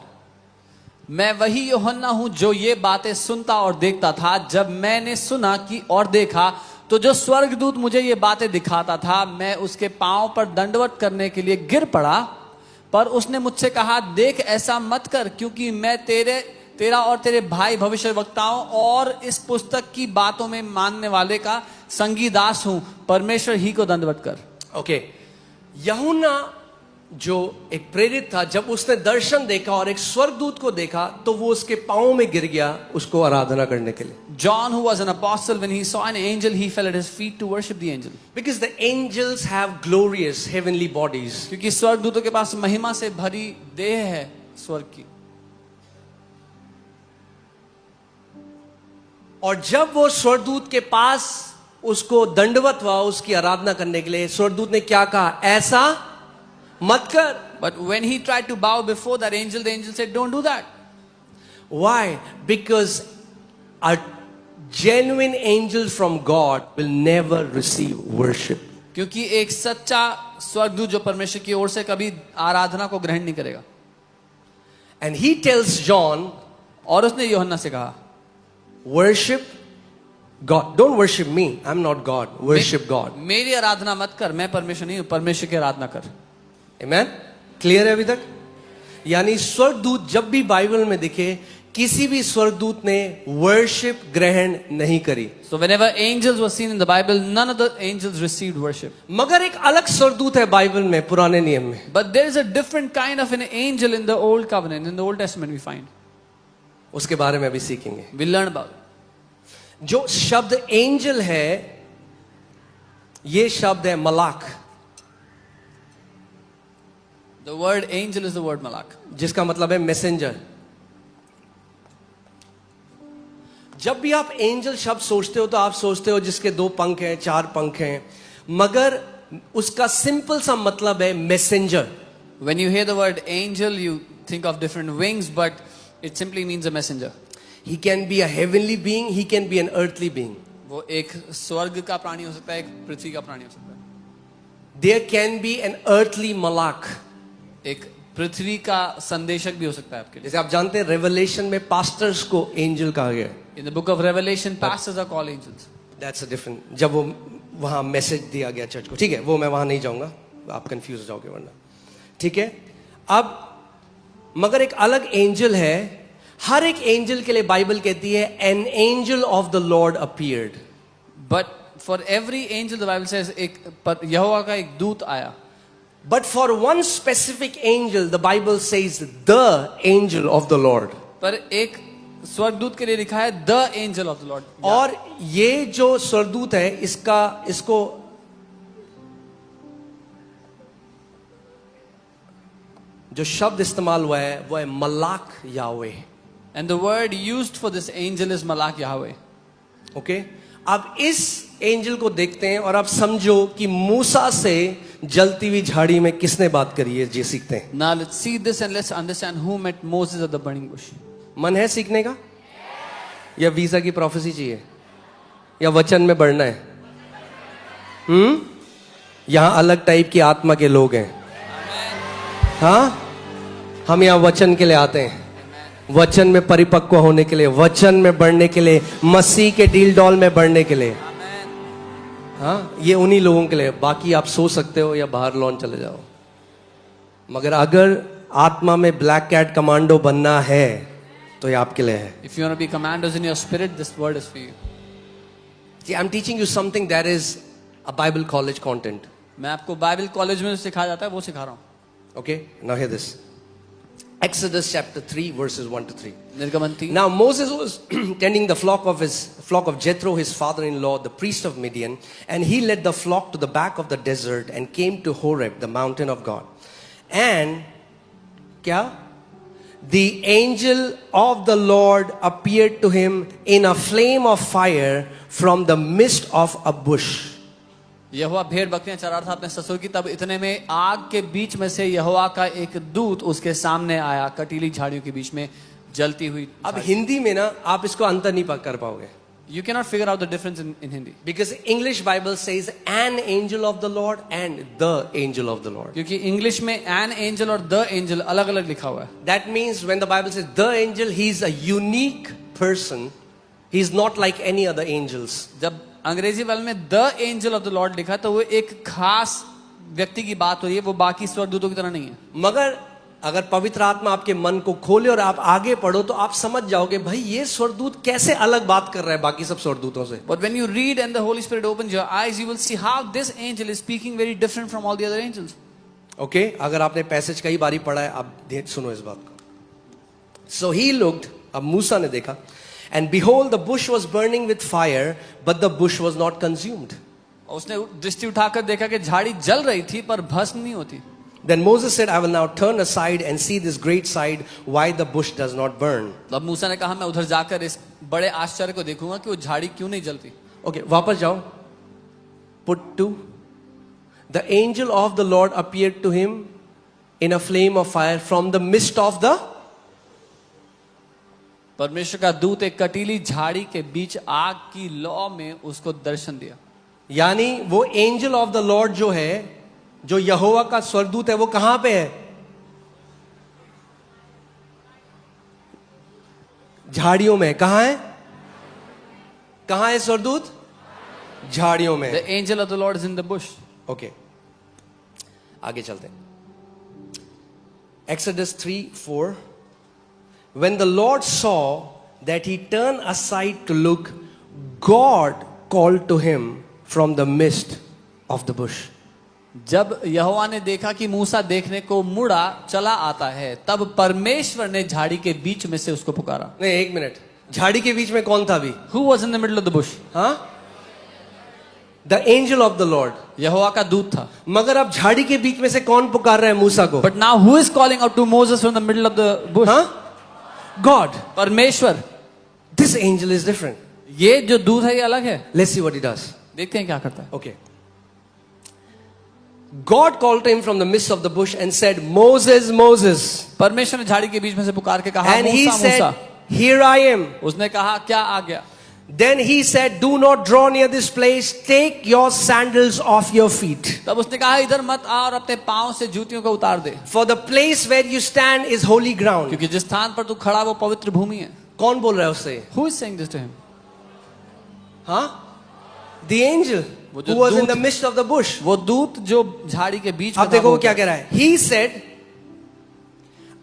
मैं वही यूहन्ना हूं जो ये बातें सुनता और देखता था. जब मैंने सुना कि और देखा, तो जो स्वर्गदूत मुझे ये बातें दिखाता था, मैं उसके पांव पर दंडवत करने के लिए गिर पड़ा. पर उसने मुझसे कहा, देख ऐसा मत कर, क्योंकि मैं तेरा और तेरे भाई भविष्यवक्ताओं और इस पुस्तक की बातों में मानने वाले का संगी दास हूं. परमेश्वर ही को दंडवत कर. ओके, यूहन्ना जो एक प्रेरित था, जब उसने दर्शन देखा और एक स्वर्गदूत को देखा, तो वो उसके पांव में गिर गया उसको आराधना करने के लिए. John, who was an apostle, when he saw an angel, he fell at his feet to worship the angel. Because the angels have glorious heavenly bodies. क्योंकि स्वर्गदूतों के पास महिमा से भरी देह है स्वर्ग की. और जब वो स्वर्गदूत के पास उसको दंडवत हुआ उसकी आराधना करने के लिए, स्वर्गदूत ने क्या कहा? ऐसा मत कर. But when he tried to bow before that angel, the angel said, don't do that. Why? Because a genuine angel from God will never receive worship. क्योंकि एक सच्चा स्वर्गदूत जो परमेश्वर की ओर से कभी आराधना को ग्रहण नहीं करेगा. And he tells John, और उसने यूहन्ना से कहा, worship God. Don't worship me. I'm not God. Worship God. मेरी आराधना मत कर, मैं परमेश्वर नहीं हूं, परमेश्वर की आराधना कर. Amen? क्लियर है अभी तक? यानी स्वर्गदूत जब भी बाइबल में दिखे, किसी भी स्वर्गदूत ने वर्शिप ग्रहण नहीं करी. So whenever angels were seen in the Bible, none of the angels received worship. मगर एक अलग स्वर्गदूत है बाइबल में, पुराने नियम में. But there is a different kind of an angel in the Old Covenant, in the Old Testament we find. उसके बारे में अभी सीखेंगे. We learn about it. जो शब्द एंजल है, ये शब्द है मलाक, The word angel is the word malak, जिसका मतलब है मैसेंजर. जब भी आप एंजल शब्द सोचते हो तो आप सोचते हो जिसके 2 पंख हैं, 4 पंख हैं, मगर उसका सिंपल सा मतलब है messenger. When you hear the word angel, you think of different wings, but it simply means a messenger. He can be a heavenly being, he can be an earthly being. वो एक स्वर्ग का प्राणी हो सकता है, एक पृथ्वी का प्राणी हो सकता है. There can be an earthly malak. एक पृथ्वी का संदेशक भी हो सकता है आपके लिए. जैसे आप जानते हैं रेवलेशन में पास्टर्स को एंजल कहा गया है. In the book of Revelation, pastors are called angels. That's a different. जब वो वहां मैसेज दिया गया चर्च को, ठीक है, वो मैं वहां नहीं जाऊंगा, आप कंफ्यूज हो जाओगे वरना. ठीक है. अब मगर एक अलग एंजल है. हर एक एंजल के लिए बाइबल कहती है an angel of the Lord appeared. But for every angel, the Bible says, एक यहोवा का एक दूत आया. But for one specific angel, the Bible says the angel of the Lord. पर एक स्वर्गदूत के लिए लिखा है the angel of the Lord. और ये जो स्वर्गदूत है, इसको जो शब्द इस्तेमाल हुआ है वो है मलाक यावे. And the word used for this angel is Malak Yahweh. Okay. अब इस एंजल को देखते हैं और आप समझो कि मूसा से जलती हुई झाड़ी में किसने बात करी है, ये सीखते हैं. Now let's see this and let's understand who met Moses at the burning bush. मन है सीखने का, या वीजा की प्रोफेसी चाहिए, या वचन में बढ़ना है? यहां अलग टाइप की आत्मा के लोग हैं. हाँ, हम यहाँ वचन के लिए आते हैं, वचन में परिपक्व होने के लिए, वचन में बढ़ने के लिए, मसीह के डील डॉल में बढ़ने के लिए. हाँ, ये उन्हीं लोगों के लिए. बाकी आप सो सकते हो या बाहर लॉन चले जाओ, मगर अगर आत्मा में ब्लैक कैट कमांडो बनना है तो ये आपके लिए है. If you want to be commandos in your spirit, this word is for you. See, I'm teaching you something that is a Bible college content. मैं आपको बाइबल कॉलेज में सिखाया जाता है वो सिखा रहा हूँ. Okay, now hear this. Exodus chapter 3 verses 1 to 3. निर्गमन 3. Now Moses was tending the flock of Jethro, his father-in-law, the priest of Midian, and he led the flock to the back of the desert and came to Horeb, the mountain of God. And क्या? The angel of the Lord appeared to him in a flame of fire from the midst of a bush. यहोवा भेड़ बकरियां चरा रहा था अपने ससुर की, तब इतने में आग के बीच में से यहोवा का एक दूत उसके सामने आया, कटीली झाड़ियों के बीच में जलती हुई. अब हिंदी में ना आप इसको अंतर नहीं कर पाओगे. You cannot figure out the difference in Hindi. Because English Bible says an angel of the Lord and the angel of the Lord. क्योंकि इंग्लिश में an angel और the angel अलग अलग लिखा हुआ है. That means when the Bible says the angel, he is a unique person. He is not like any other angels. जब अंग्रेजी बाइबल में the angel of the Lord लिखा तो वो एक खास व्यक्ति की बात हो रही है, वो बाकी स्वर्गदूतों की तरह नहीं है. मगर अगर पवित्र आत्मा आपके मन को खोले और आप आगे पढ़ो तो आप समझ जाओगे भाई ये स्वर्गदूत कैसे अलग बात कर रहा है बाकी सब स्वर्गदूतों से. But when you read and the Holy Spirit opens your eyes, you will see how this angel is speaking very different from all the other angels. Okay, अगर आपने पैसेज कई बारी पढ़ा है, आप सुनो इस बात को. So he looked, अब मूसा ने देखा, and behold the bush was burning with fire, but the bush was not consumed. उसने दृष्टि उठाकर देखा कि झाड़ी जल रही थी पर भस्म नहीं होती. Then Moses said, I will now turn aside and see this great sight, why the bush does not burn. तब मूसा ने कहा मैं उधर जाकर इस बड़े आश्चर्य को देखूंगा कि वो झाड़ी क्यों नहीं जलती. Okay, वापस जाओ. Put 2. The angel of the Lord appeared to him in a flame of fire from the midst of the. परमेश्वर का दूत एक कटीली झाड़ी के बीच आग की लौ में उसको दर्शन दिया. यानी वो एंजल ऑफ द लॉर्ड जो है, जो यहोवा का स्वर्गदूत है, वो कहां पे है? झाड़ियों में. कहां है? कहां है स्वर्गदूत? झाड़ियों में. The angel of the Lord is in the bush. Okay, आगे चलते हैं. Exodus 3:4. When the Lord saw that he turned aside to look, God called to him from the midst of the bush. जब यहोवा ने देखा कि मूसा देखने को मुड़ा चला आता है, तब परमेश्वर ने झाड़ी के बीच में से उसको पुकारा. नहीं, एक मिनट, झाड़ी के बीच में कौन था अभी? Who was in the middle of the bush? हाँ, The angel of the Lord. यहोवा का दूत था. मगर अब झाड़ी के बीच में से कौन पुकार रहा है मूसा को? But now who is calling out to Moses from the middle of the bush? हाँ? God. परमेश्वर. This angel is different. ये जो दूत है ये अलग है. Let's see what he does. देखते हैं क्या करता है. Okay. God called to him from the midst of the bush and said, Moses, Moses. परमेश्वर ने झाड़ी के बीच में से पुकार के कहा, And he Musa, said, Musa. Here I am. उसने कहा, क्या आ गया? Then he said, Do not draw near this place. Take your sandals off your feet. तब उसने कहा, इधर मत आ और अपने पांव से जूतियों को उतार दे. For the place where you stand is holy ground. क्योंकि जिस स्थान पर तू खड़ा वो पवित्र भूमि है. कौन बोल रहा है उससे? Who is saying this to him? हाँ? The angel who was in the midst of the bush. वो दूत जो झाड़ी के बीच में अब देखो वो क्या कह रहा है. He said,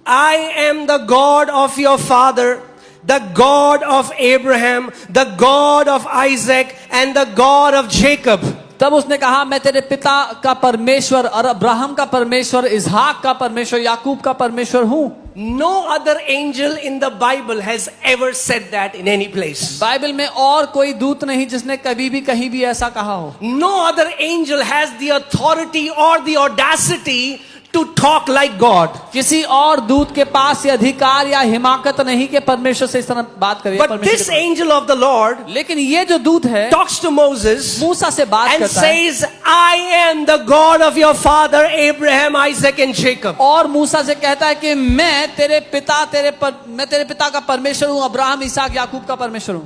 I am the God of your father, the God of Abraham, the God of Isaac, and the God of Jacob. तब उसने कहा, मैं तेरे पिता का परमेश्वर और अब्राहम का परमेश्वर, इसहाक का परमेश्वर, याकूब का परमेश्वर हूं. No other angel in the Bible has ever said that in any place. Bible में और कोई दूत नहीं जिसने कभी भी कहीं भी ऐसा कहा हो. No other angel has the authority or the audacity to talk like God. किसी और दूत के पास ये अधिकार या हिमाकत नहीं कि परमेश्वर से इस तरह बात करे. But this angel of the Lord लेकिन ये जो दूत है talks to Moses मूसा से बात and करता है says, I am the God of your father Abraham, Isaac and Jacob. और मूसा से कहता है कि मैं तेरे पिता का परमेश्वर हूं, अब्राहम, इसहाक, याकूब का परमेश्वर हूं.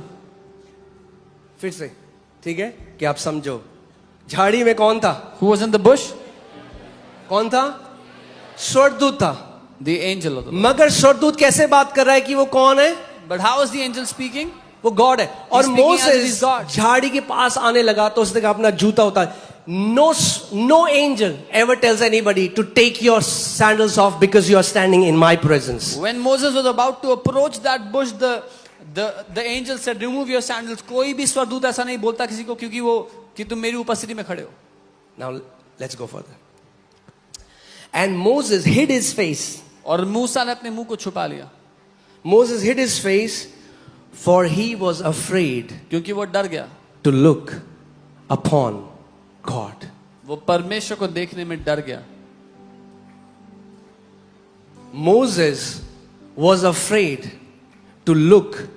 फिर से ठीक है कि आप समझो. झाड़ी में कौन था? Who was in the bush? कौन था? स्वर्गदूत था. The angel of the Lord. मगर स्वर्गदूत कैसे बात कर रहा है कि वो कौन है? But how is the angel speaking? वो गॉड है. और speaking as Moses his God. झाड़ी के पास आने लगा तो उसने कहा अपना जूता उतार. No angel ever tells anybody to take your sandals off because you are standing in my presence. When Moses was about to approach that bush, the angel said, remove your sandals. कोई भी स्वर्गदूत ऐसा नहीं बोलता किसी को कि तुम मेरी उपस्थिति में खड़े हो. Now let's go further. And Moses hid his face. और मूसा ने अपने मुंह को छुपा लिया. Moses hid his face for he was afraid क्योंकि वो डर गया. to look upon God. वो परमेश्वर को देखने में डर गया. Moses was afraid to look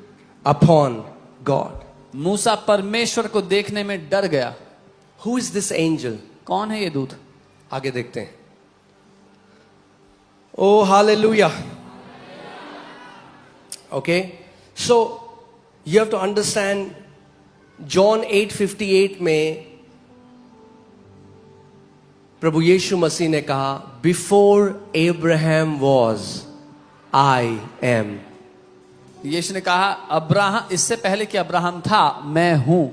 upon God. मूसा परमेश्वर को देखने में डर गया. Who is this angel? कौन है ये दूत? आगे देखते हैं. Oh, hallelujah. Okay. So, you have to understand John 8:58 में प्रभु यीशु मसीह ने कहा, Before Abraham was, I am. यीशु ने कहा, अब्राहम, इससे पहले कि अब्राहम था, मैं हूं.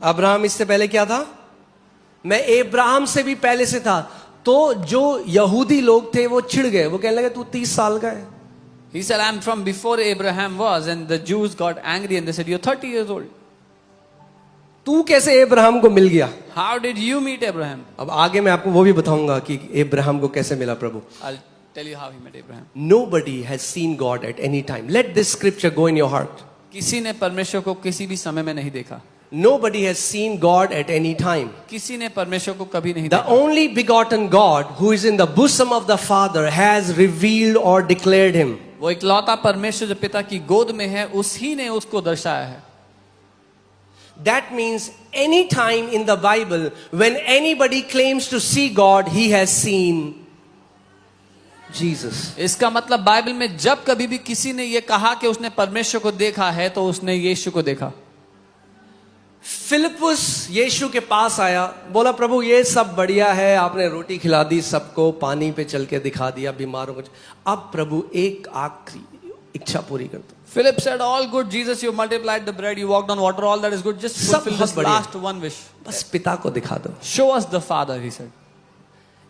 अब्राहम इससे पहले क्या था? मैं अब्राहम से भी पहले से था. तो जो यहूदी लोग थे वो चिढ़ गए. वो कहने लगे तू 30 साल का है. He said, I'm from before Abraham was, and the Jews got angry and they said, you're 30 years old. तू कैसे अब्राहम को मिल गया? How did you meet Abraham? अब आगे मैं आपको वो भी बताऊंगा कि अब्राहम को कैसे मिला प्रभु. I'll tell you how he met Abraham. Nobody has seen God at any time. Let this scripture go in your heart. किसी ने परमेश्वर को किसी भी समय में नहीं देखा. Nobody has seen God at any time. किसी ने परमेश्वर को कभी नहीं The देखा. only begotten God who is in the bosom of the Father has revealed or declared him. वो इकलौता परमेश्वर जो पिता की गोद में है, उसी ने उसको दर्शाया है. That means any time in the Bible when anybody claims to see God, he has seen Jesus. इसका मतलब बाइबल में जब कभी भी किसी ने ये कहा कि उसने परमेश्वर को देखा है, तो उसने यीशु को देखा. फिलिपुस यीशु के पास आया, बोला प्रभु ये सब बढ़िया है, आपने रोटी खिला दी सबको, पानी पे चल के दिखा दिया बीमारों को. अब प्रभु एक आखिरी इच्छा पूरी कर दो. Philip said, all good, Jesus, you multiplied the bread, you walked on water, all that is good. Just fulfill this last one wish. बस पिता को दिखा दो. Show us the Father, he said.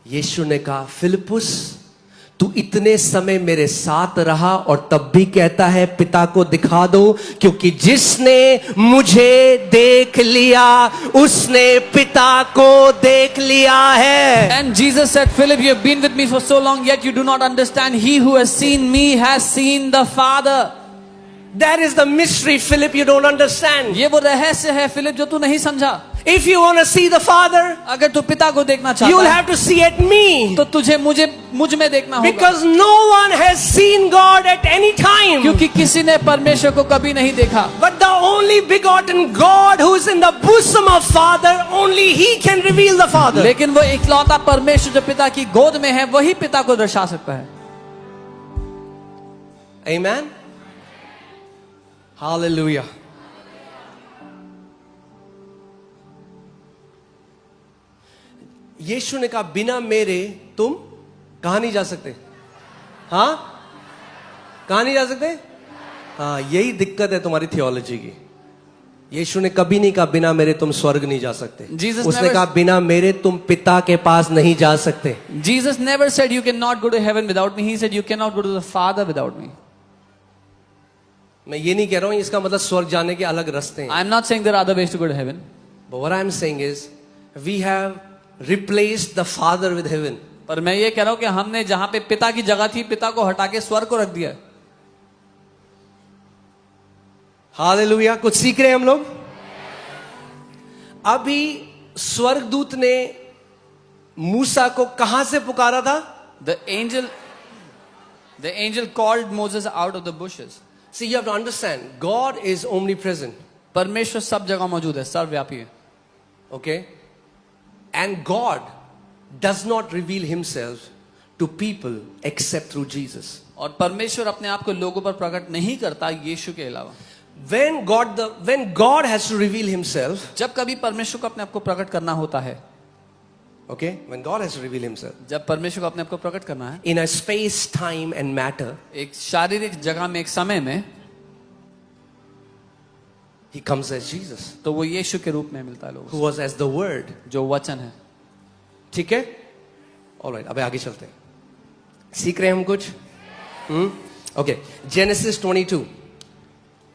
यीशु ने कहा, फिलिपुस तू इतने समय मेरे साथ रहा और तब भी कहता है पिता को दिखा दो, क्योंकि जिसने मुझे देख लिया उसने पिता को देख लिया है. And Jesus said, Philip, you have been with me for so long, yet you do not understand. He who has seen me has seen the Father. That is the mystery, Philip, you don't understand. ये वो रहस्य है Philip जो तू नहीं समझा. If you want to see the Father, अगर तू पिता को देखना you will चाहता है have to see at me. तो तुझे मुझ में देखना होगा, Because no one has seen God at any time. क्योंकि किसी ने परमेश्वर को कभी नहीं देखा। But the only begotten God who is in the bosom of Father, only He can reveal the Father. लेकिन वो इकलौता परमेश्वर जो पिता की गोद में है वही पिता को दर्शा सकता है। Amen. Hallelujah. यीशु ने कहा बिना मेरे तुम कहां नहीं जा सकते। हाँ, कहां नहीं जा सकते। हाँ, यही दिक्कत है तुम्हारी थियोलॉजी की। यीशु ने कभी नहीं कहा बिना मेरे तुम स्वर्ग नहीं जा सकते। उसने कहा बिना मेरे तुम पिता के पास नहीं जा सकते। Jesus never said you cannot go to heaven without me. He said you cannot go to the Father without me. मैं ये नहीं कह रहा हूं इसका मतलब स्वर्ग जाने के अलग रास्ते हैं। I am not saying there are other ways to go to heaven. But what I am saying is we have replaced the Father with heaven. पर मैं ये कह रहा हूं कि हमने जहां पे पिता की जगह थी पिता को हटा के स्वर्ग को रख दिया। हालेलुया। कुछ सीख रहे हैं हम लोग। अभी स्वर्गदूत ने मूसा को कहां से पुकारा था। The angel called Moses out of the bushes. See, you have to understand, God is omnipresent. परमेश्वर सब जगह मौजूद है, सर्वव्यापी है। Okay? And God does not reveal himself to people except through Jesus. और परमेश्वर अपने आप को लोगों पर प्रकट नहीं करता यीशु के अलावा। When God has to reveal himself, जब कभी परमेश्वर को अपने आप को प्रकट करना होता है, okay, when God has to reveal himself, जब परमेश्वर को अपने आप को प्रकट करना है in a space, time and matter, एक शारीरिक जगह में, एक समय में, he comes as Jesus, तो वो यीशु के रूप में मिलता है लोगों who was as the Word. को, जो वचन है। ठीक है? Alright, अबे आगे चलते हैं। सीख रहे हैं हम कुछ? Okay, Genesis 22.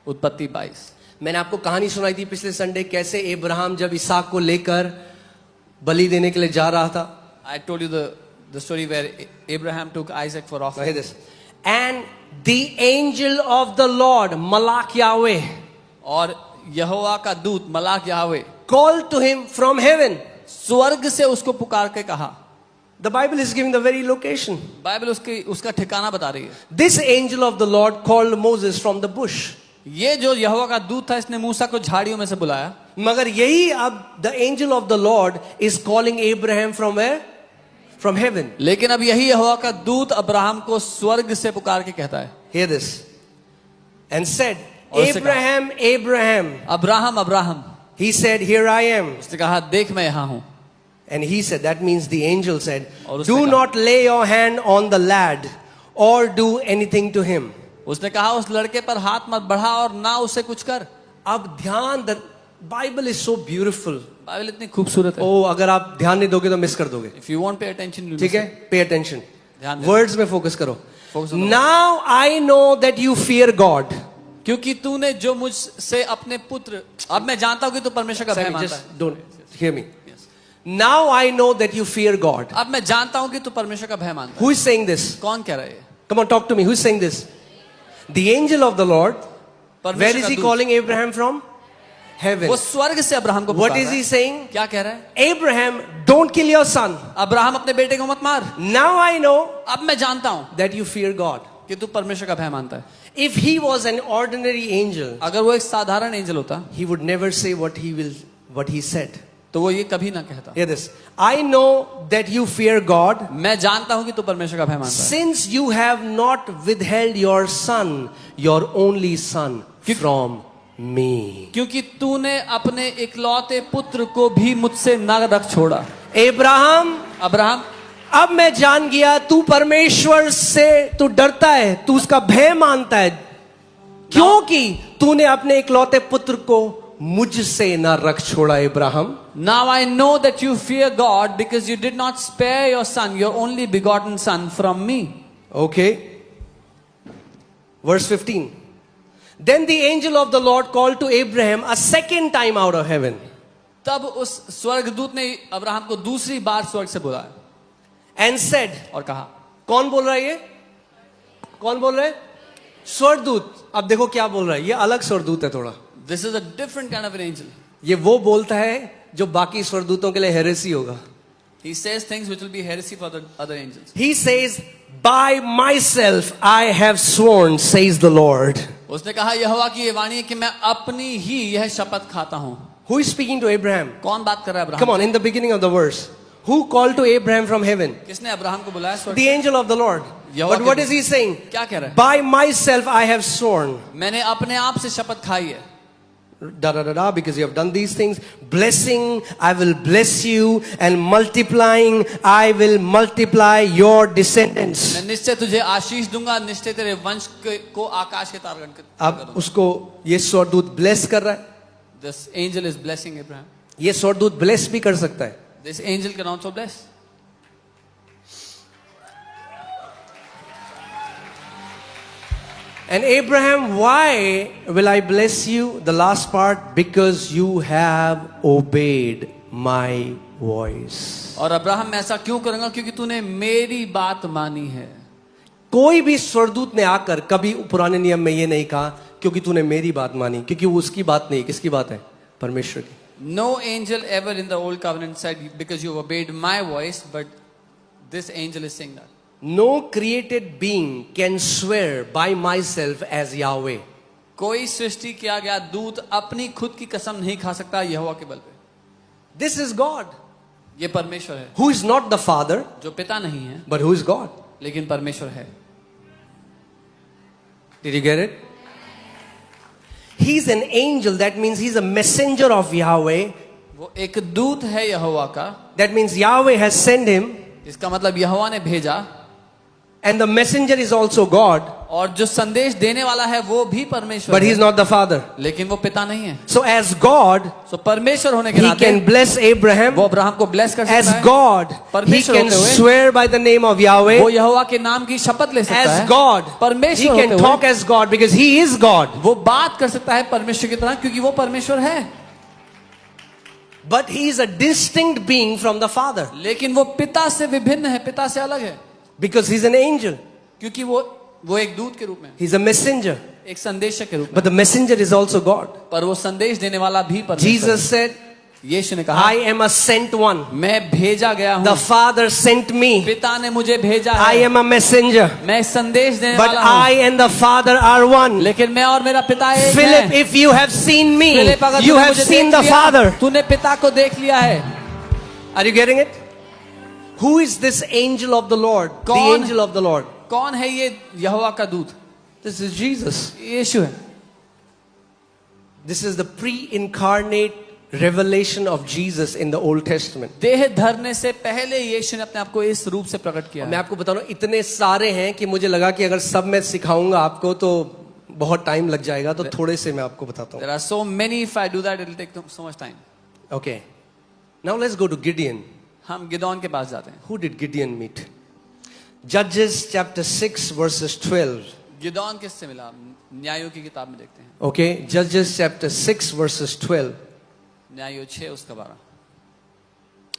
उत्पत्ति 22। मैंने आपको कहानी सुनाई थी पिछले संडे, कैसे इब्राहिम जब इसहाक को लेकर बलि देने के लिए जा रहा था। I told you the story where Abraham took Isaac for Now offering. hear this. And the angel of the Lord, Malak Yahweh, और यहोवा का दूत मलाक Yahweh called to him from heaven. स्वर्ग से उसको पुकार के कहा। The Bible is giving the very location. Bible उसका ठिकाना बता रही है। This angel of the Lord called Moses from the bush. ये जो यहोवा का दूत था इसने मूसा को झाड़ियों में से बुलाया। मगर यही अब the angel of the Lord is calling Abraham from where? From heaven. लेकिन अब यही यहोवा का दूत अब्राहम को स्वर्ग से पुकार के कहता है। Hear this. And said, और उससे Abraham, Abraham. Abraham Abraham. He said, here I am. उसने कहा देख मैं यहाँ हूँ। And he said, that means the angel said, और उसने do कहा- not lay your hand on the lad or do anything to him. उसने कहा उस लड़के पर हाथ मत बढ़ा और ना उसे कुछ कर। अब ध्यान, the Bible is so beautiful. Bible इतनी खूबसूरत है। Oh, अगर आप ध्यान नहीं दोगे तो मिस कर दोगे। If you won't pay attention, you'll ठीक miss है? it. Pay attention. ध्यान देना। Words में focus करो. Focus on the Now I know that you fear God. क्योंकि तूने जो मुझसे अपने पुत्र, अब मैं जानता हूँ कि तू परमेश्वर का भय मानता है। Just don't hear me. Now I know that you fear God. अब मैं जानता हूँ कि तू परमेश्वर का भय मानता है। Who is saying this? कौन कह रहा है? Come on, talk to me. Who is saying this? The angel of the Lord. Where परमेश्वर is का he दूत। calling Abraham from? Heaven. वो स्वर्ग से अब्राहम को What पुकार is रहा he है। saying? क्या कह रहा है? Abraham, don't kill your son. Abraham अपने बेटे को मत मार। Now I know अब मैं जानता हूँ that you fear God. कि तू परमेश्वर का भय मानता है। If he was an ordinary angel, अगर वो एक साधारण एंजल होता he would never say what he said. तो वो ये कभी ना कहता। Hear this. I know that you fear God, मैं जानता हूँ कि तू परमेश्वर का भय मानता है, since you have not withheld your son, your only son, from me. क्योंकि तूने अपने इकलौते पुत्र को भी मुझसे न रख छोड़ा। Abraham, अब्राहम, अब मैं जान गया तू परमेश्वर से तू डरता है, तू उसका भय मानता है, क्योंकि तूने अपने इकलौते पुत्र को मुझसे ना रख छोड़ा। Ibrahim, now I know that you fear God because you did not spare your son, your only begotten son, from me. Okay. Verse 15. Then the angel of the Lord called to Abraham a second time out of heaven. तब उस स्वर्गदूत ने Abraham को दूसरी बार स्वर्ग से बुलाया And said, और कहा, कौन बोल रहा है ये? कौन बोल रहा है? स्वर्गदूत। अब देखो क्या बोल रहा है, ये अलग स्वर्गदूत है थोड़ा। this is a different kind of an angel. ये वो बोलता है जो बाकी स्वर्गदूतों के लिए हेरेसी होगा. He says things which will be heresy for the other angels. He says, by myself I have sworn, says the Lord. उसने कहा यहोवा की ये वाणी है कि मैं अपनी ही यह शपथ खाता हूँ. Who is speaking to Abraham? कौन बात कर रहा है Abraham? Come on, in the beginning of the verse. Who called to Abraham from heaven? किसने अब्राहम को बुलाया स्वर्ग? The angel of the Lord. Jehovah But what is he saying? क्या कह रहा है? By myself I have sworn. मैंने अपने आप से शपथ खाई है. Da da da da, because you have done these things. Blessing, I will bless you, and multiplying, I will multiply your descendants. मैं निश्चय तुझे आशीष दूंगा, निश्चय तेरे वंश को आकाश के तारगण अब उसको ये स्वर्गदूत bless कर रहा है. This angel is blessing Abraham. ये स्वर्गदूत bless भी कर सकता है. This angel can also bless. And Abraham, why will I bless you? The last part, because you have obeyed my voice. और अब्राहम मैं ऐसा क्यों करूंगा? क्योंकि तूने मेरी बात मानी है. कोई भी स्वर्गदूत ने आकर कभी पुराने नियम में ये नहीं कहा क्योंकि तूने मेरी बात मानी, क्योंकि वो उसकी बात नहीं, किसकी बात है? परमेश्वर की. No angel ever in the old covenant said because you obeyed my voice, but this angel is saying that. No created being can swear by myself as Yahweh. कोई सृष्टि किया गया दूत अपनी खुद की कसम नहीं खा सकता यहोवा के बल पे. This is God, ये परमेश्वर है, who is not the Father, जो पिता नहीं है, but who is God. लेकिन परमेश्वर है. Did you get it? He's an angel, that means he's a messenger of Yahweh. वो एक दूत है यहोवा का. That means Yahweh has sent him, इसका मतलब यहोवा ने भेजा. and the messenger is also God, और जो संदेश देने वाला है वो भी परमेश्वर but है, he's not the Father. लेकिन वो पिता नहीं है. So as God, तो परमेश्वर होने के he नाते can bless Abraham. वो अब्राहम को ब्लेस कर As सकता है. God, he परमेश्वर can होते हुए swear by the name of वो Yahweh. यहोवा के नाम की शपथ ले सकता As है. God, he परमेश्वर can होते talk हुए as God because he is God. वो बात कर सकता है परमेश्वर की तरह क्योंकि वो परमेश्वर है. But he is a distinct being from the Father लेकिन वो पिता से विभिन्न है, पिता से अलग है, because he's an angel. क्योंकि वो एक दूत के रूप में, He's a messenger. एक संदेशक के रूप में. But the messenger is also God. पर वो संदेश देने वाला भी परमेश्वर Jesus है. said, यीशु ने कहा I am a sent one. मैं भेजा गया हूँ. The Father sent me. पिता ने मुझे भेजा I है. am a messenger. मैं संदेश देने But वाला I हूँ. and the Father are one. लेकिन मैं और मेरा पिता एक Philip, है. if you have seen me, Philip, अगर you तूने have मुझे seen देख the लिया, Father. तूने पिता को देख लिया है. Are you getting it? Who is this angel of the Lord? The कौन- angel of the Lord. कौन है ये यहोवा का दूत? This is Jesus. यीशु है. This is the pre-incarnate revelation of Jesus in the Old Testament. देह धरने से पहले यीशु ने अपने आप को इस रूप से प्रकट किया मैं है. आपको बता रहा हूं, इतने सारे हैं कि मुझे लगा कि अगर सब मैं सिखाऊंगा आपको तो बहुत टाइम लग जाएगा, तो थोड़े से मैं आपको बताता हूं. There are so many, if I do that it will take so much time. Okay. Now let's go to Gideon. हम गिदौन के पास जाते हैं. Who did Gideon meet? Judges chapter 6 verses 12. Gideon किससे मिला? न्यायों की किताब में देखते हैं. Okay, Judges chapter 6 verses 12. न्यायों 6 उसका 12.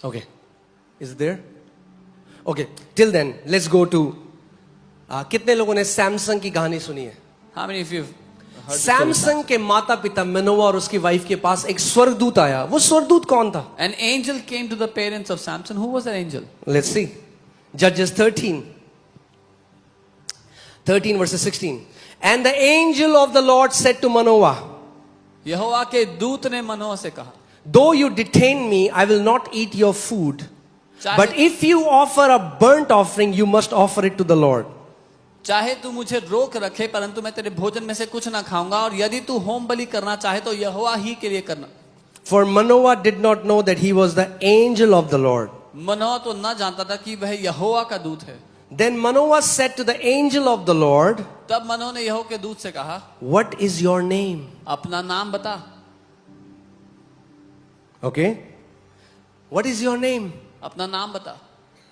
Okay. Is it there? Okay, till then let's go to कितने लोगों ने सैमसंग की कहानी सुनी है? How many of you have heard the story of Samsung के माता पिता मनोवा और उसकी वाइफ के पास एक स्वर्गदूत आया. वो स्वर्गदूत कौन था? An angel came to the parents of Samson. Who was that angel? Let's see. Judges 13 verses 16. And the angel of the Lord said to Manoah, यहोवा के दूत ने मनोह से कहा, though you detain me, I will not eat your food. चाहे, But if you offer a burnt offering, you must offer it to the Lord. चाहे तू मुझे रोक रखे परंतु मैं तेरे भोजन में से कुछ ना खाऊंगा, और यदि तू होम बलि करना चाहे तो यहोवा ही के लिए करना. For Manoah did not know that he was the angel of the Lord. मनोह तो न जानता था कि वह यहोवा का दूत है. Then Manoah said to the angel of the Lord, तब मनोह ने यहोवा के दूत से कहा, what is your name? अपना नाम बता. Okay. What is your name? अपना नाम बता.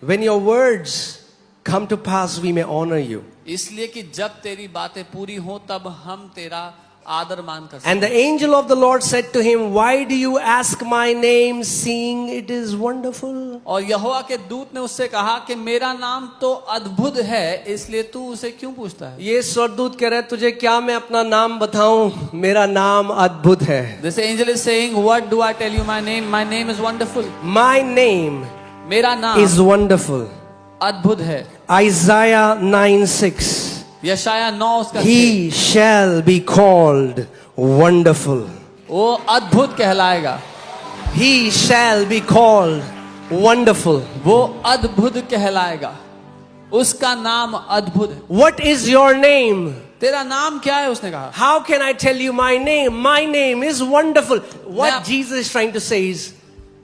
When your words come to pass, we may honor you. इसलिए कि जब तेरी बातें पूरी हो तब हम तेरा आदर मान कर सकते And the angel of the Lord said to him, why do you ask my name, seeing it is wonderful? और यहोवा के दूत ने उससे कहा कि मेरा नाम तो अद्भुत है, इसलिए तू उसे क्यों पूछता है? ये स्वर्गदूत कह रहा है, तुझे क्या मैं अपना नाम बताऊं? मेरा नाम अद्भुत है. This angel is saying, what do I tell you my name? My name is wonderful. My name मेरा नाम is wonderful. अद्भुत है. Isaiah 9:6. यशाया 9 उसका He shall be called wonderful. वो अद्भुत कहलाएगा. He shall be called wonderful. वो अद्भुत कहलाएगा. उसका नाम अद्भुत है. What is your name? तेरा नाम क्या है? उसने कहा. How can I tell you my name? My name is wonderful. What Now- Jesus is trying to say is,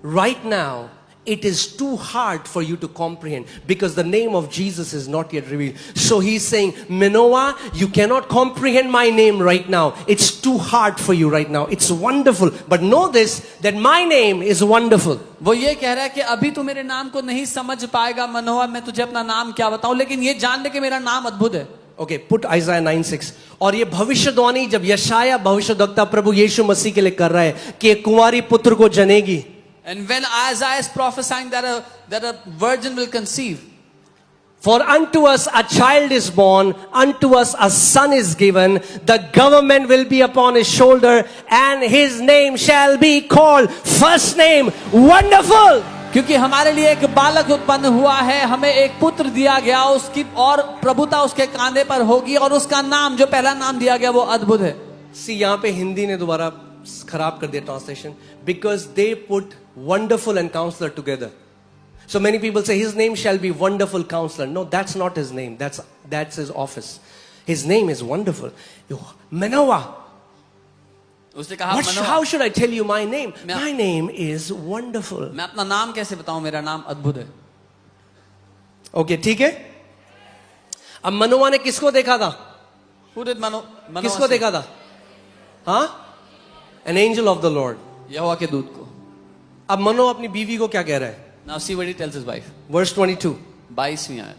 right now, it is too hard for you to comprehend because the name of Jesus is not yet revealed. So he's saying, Manoah, you cannot comprehend my name right now. It's too hard for you right now. It's wonderful. But know this, that my name is wonderful. वो ये कह रहा है कि अभी तू मेरे नाम को नहीं समझ पाएगा मनोआ, मैं तुझे अपना नाम क्या बताऊं, लेकिन ये जान ले कि मेरा नाम अद्भुत है. Okay, put Isaiah 9:6. और ये भविष्यवाणी जब यशाया भविष्यद्वक्ता प्रभु यीशु मसीह के लिए कर रहा है कि एक कुंवारी पुत्र को जनेगी. And when Isaiah is prophesying that a virgin will conceive. For unto us a child is born, unto us a son is given, the government will be upon his shoulder, and his name shall be called, first name, Wonderful. क्योंकि हमारे लिए एक बालक उत्पन्न हुआ है, हमें एक पुत्र दिया गया, उसकी और प्रभुता उसके कांधे पर होगी, और उसका नाम जो पहला नाम दिया गया वो अद्भुत है. See, यहाँ पे हिंदी ने दोबारा खराब कर दिया translation, because they put wonderful and counselor together. So many people say his name shall be wonderful counselor. No, that's not his name. That's his office. His name is wonderful. Manoah. उसने कहा मनोआ, How should I tell you my name? My name is wonderful. मैं अपना नाम कैसे बताऊं? मेरा नाम अद्भुत है. Okay, ठीक है. अब मनोआ ने किसको देखा था? Who did Manoah किसको see? देखा था? हाँ? An angel of the Lord. यहोवा के दूत को. अब मनोआ अपनी बीवी को क्या कह रहा है? Now see what he tells his wife. Verse 22. 22वीं आयत.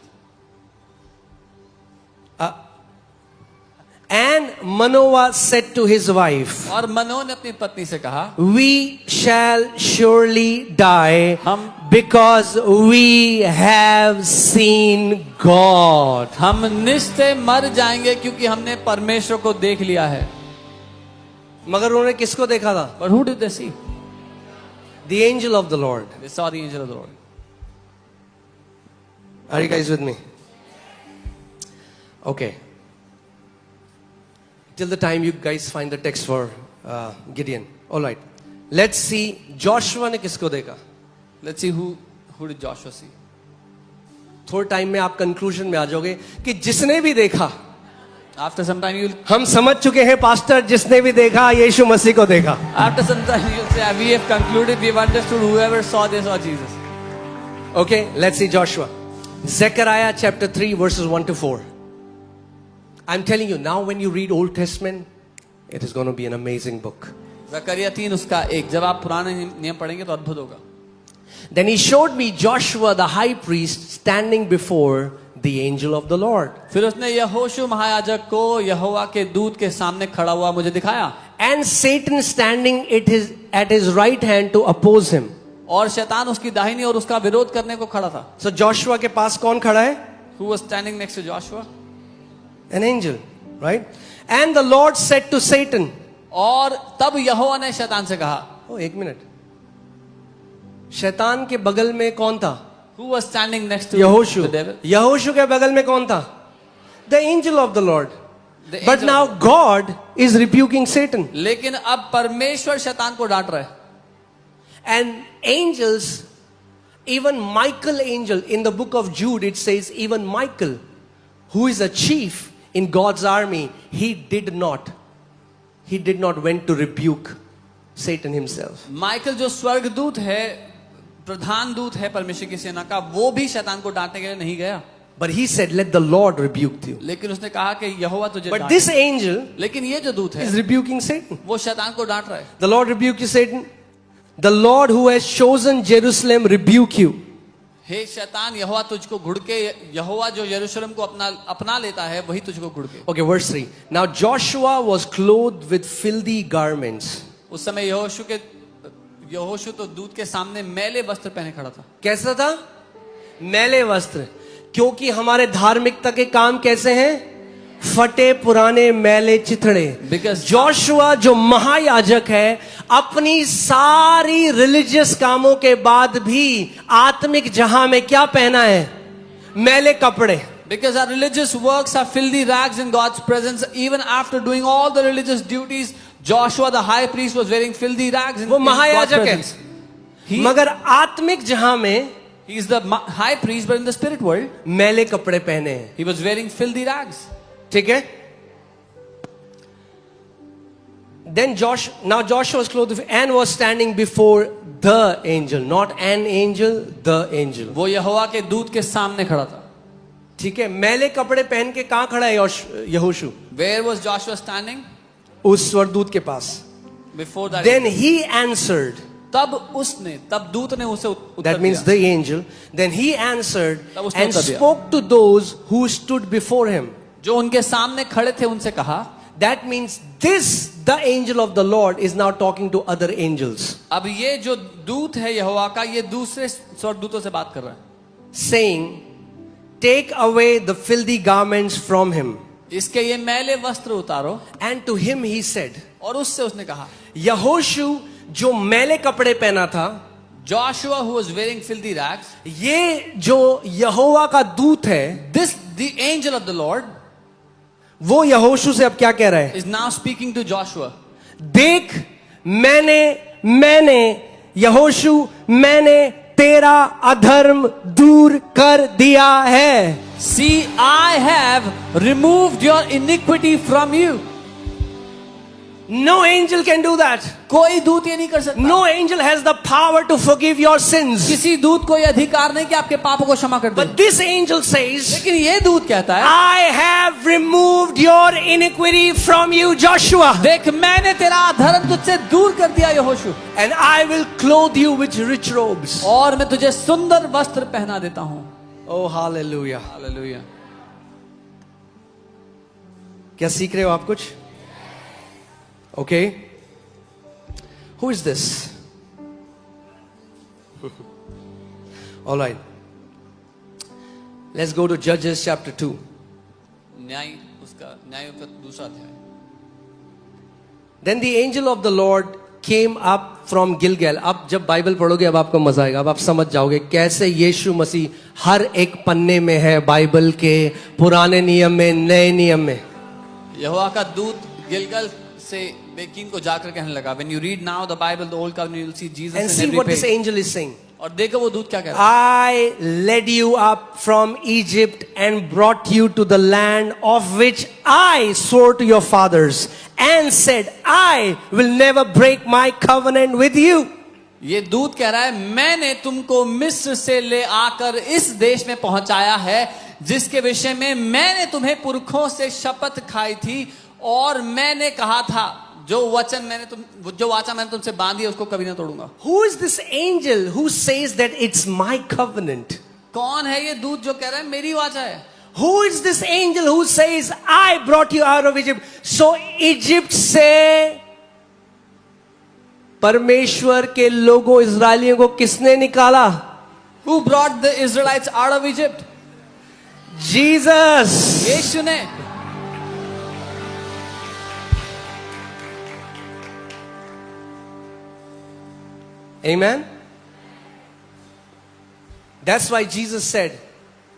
And Manoah said to his wife, और मनोह ने अपनी पत्नी से कहा, we shall surely die हम because we have seen God. हम निश्चय मर जाएंगे क्योंकि हमने परमेश्वर को देख लिया है. मगर उन्होंने किसको देखा था? But who did they see? The angel of the Lord. They saw the angel of the Lord. Are you guys with me? Okay. Till the time you guys find the text for Gideon. All right. Let's see. Joshua ने किसको देखा? Let's see who did Joshua see. थोड़े time में आप conclusion में आ जाओगे कि जिसने भी देखा, After some time you'll हम समझ चुके हैं पास्टर, जिसने भी देखा यीशु मसीह को देखा. after some time you'll say we have concluded, we have understood, whoever saw this saw Jesus. Okay, let's see Joshua. Zechariah chapter 3 verses 1 to 4. I'm telling you, now when you read Old Testament, it is going to be an amazing book. Zakaria 3 उसका 1. जब आप पुराने नियम पढ़ेंगे तो अद्भुत होगा. Then he showed me Joshua the high priest standing before the angel of the Lord. फिर उसने यहोशू महायाजक को यहोवा के दूत के सामने खड़ा हुआ मुझे दिखाया. And Satan standing at his right hand to oppose him. और शैतान उसकी दाहिनी और उसका विरोध करने को खड़ा था. So Joshua के पास कौन खड़ा है? Who was standing next to Joshua? An angel, right? And the Lord said to Satan. और तब यहोवा ने शैतान से कहा. Oh, एक मिनट. शैतान के बगल में कौन था? Who was standing next to यहोशू. the devil? यहोशू के बगल में कौन था? The angel of the Lord. The But angel now of the Lord. God is rebuking Satan. लेकिन अब परमेश्वर शैतान को डांट रहा है. And angels, even Michael angel, in the book of Jude it says even Michael, who is a chief in God's army, he did not went to rebuke Satan himself. Michael जो स्वर्गदूत है, प्रधान दूत है परमेश्वर की सेना का, वो भी शैतान को डांटने के लिए नहीं गया. But he said, let the Lord rebuke you. लेकिन उसने कहा कि यहोवा तुझे But डांटे. this angel लेकिन ये जो दूत है is rebuking Satan. वो शैतान को डांट रहा है. The Lord rebuke you, Satan. The Lord who has chosen Jerusalem rebuke you. हे शैतान, यहोवा तुझको घुड़के, यहोवा जो यरूशलेम को अपना लेता है वही तुझको घुड़के। Okay, verse 3. Now Joshua was clothed with filthy garments. उस समय यहोशू तो दूत के सामने मैले वस्त्र पहने खड़ा था। कैसा था? मैले वस्त्र। क्योंकि हमारे धार्मिकता के काम कैसे हैं? फटे पुराने मैले चिथड़े। Because जोशुआ जो महायाजक है, अपनी सारी रिलीजियस कामों के बाद भी आत्मिक जहां में क्या पहना है? मैले कपड़े। Because our religious works are filthy rags in God's presence. Even after doing all the religious duties, Joshua the high priest was wearing filthy rags in वो God's महायाजक presence. है, मगर आत्मिक जहां में He is the high priest, but in the spirit world, मैले कपड़े पहने हैं। he was wearing filthy rags. ठीक है? Then now Joshua was clothed and was standing before the angel, not an angel, the angel. वो यहोवा के दूत के सामने खड़ा था। ठीक है? मैले कपड़े पहन के कहां खड़ा है यहोशू? Where was Joshua standing? उस स्वर्गदूत के पास। Before that. Then he answered. तब दूत ने उसे उत्तर That means दिया। the angel. Then he answered तब उसने and उत्तर दिया। spoke to those who stood before him. जो उनके सामने खड़े थे उनसे कहा। That means this, the angel of the Lord, is now talking to other angels, अब ये जो दूत है यहोवा का, ये दूसरे स्वर्गदूतों से बात कर रहा है, saying, take away the filthy garments from him. इसके ये मैले वस्त्र उतारो। And to him he said, और उससे उसने कहा, यहोशू जो मैले कपड़े पहना था, Joshua who was wearing filthy rags, ये जो यहोवा का दूत है, this the angel of the Lord वो यहोशू से अब क्या कह रहा है? is now speaking to Joshua. देख, मैंने यहोशू, मैंने तेरा अधर्म दूर कर दिया है। See, I have removed your iniquity from you. No angel can do that. कोई दूत ये नहीं कर सकता। No angel has the power to forgive your sins. किसी दूत को ये अधिकार नहीं कि आपके पापों को क्षमा कर दे। But this angel says, लेकिन ये दूत कहता है, I have removed your iniquity from you, Joshua, देख मैंने तेरा अधर्म तुझसे दूर कर दिया यहोशू, and I will clothe you with rich robes. और मैं तुझे सुंदर वस्त्र पहना देता हूँ। Oh, hallelujah. हालेलुया। क्या सीख रहे हो आप कुछ? Okay. Who is this? All right. Let's go to Judges chapter 2. न्याय का दूसरा अध्याय। Then the angel of the Lord came up from Gilgal. अब जब बाइबल पढ़ोगे अब आपको मजा आएगा, अब आप समझ जाओगे कैसे यीशु मसीह हर एक पन्ने में है, बाइबल के पुराने नियम में, नए नियम में। यहोवा का दूत गिलगल से बेकीन को जाकर कहने लगा, when you read now the Bible, the old covenant, you'll see Jesus And in see every what this page. angel is saying. और देखो वो दूत क्या कह रहा है। I led you up from Egypt and brought you to the land of which I swore to your fathers and said, I will never break my covenant with you. ये दूत कह रहा है, मैंने तुमको मिस्र से ले आकर इस देश में पहुंचाया है, जिसके विषय में मैंने तुम्हें पुरखों से शपथ खाई थी, और मैंने कहा था जो वाचा मैंने तुमसे बांधी है उसको कभी ना तोड़ूंगा। Who is this angel who says that it's my covenant? कौन है ये दूत जो कह रहा है मेरी वाचा है? Who is this angel who says I brought you out of Egypt? So Egypt से परमेश्वर के लोगों इजरायलियों को किसने निकाला? Who brought the Israelites out of Egypt? Jesus. यीशु ने। Amen. That's why Jesus said,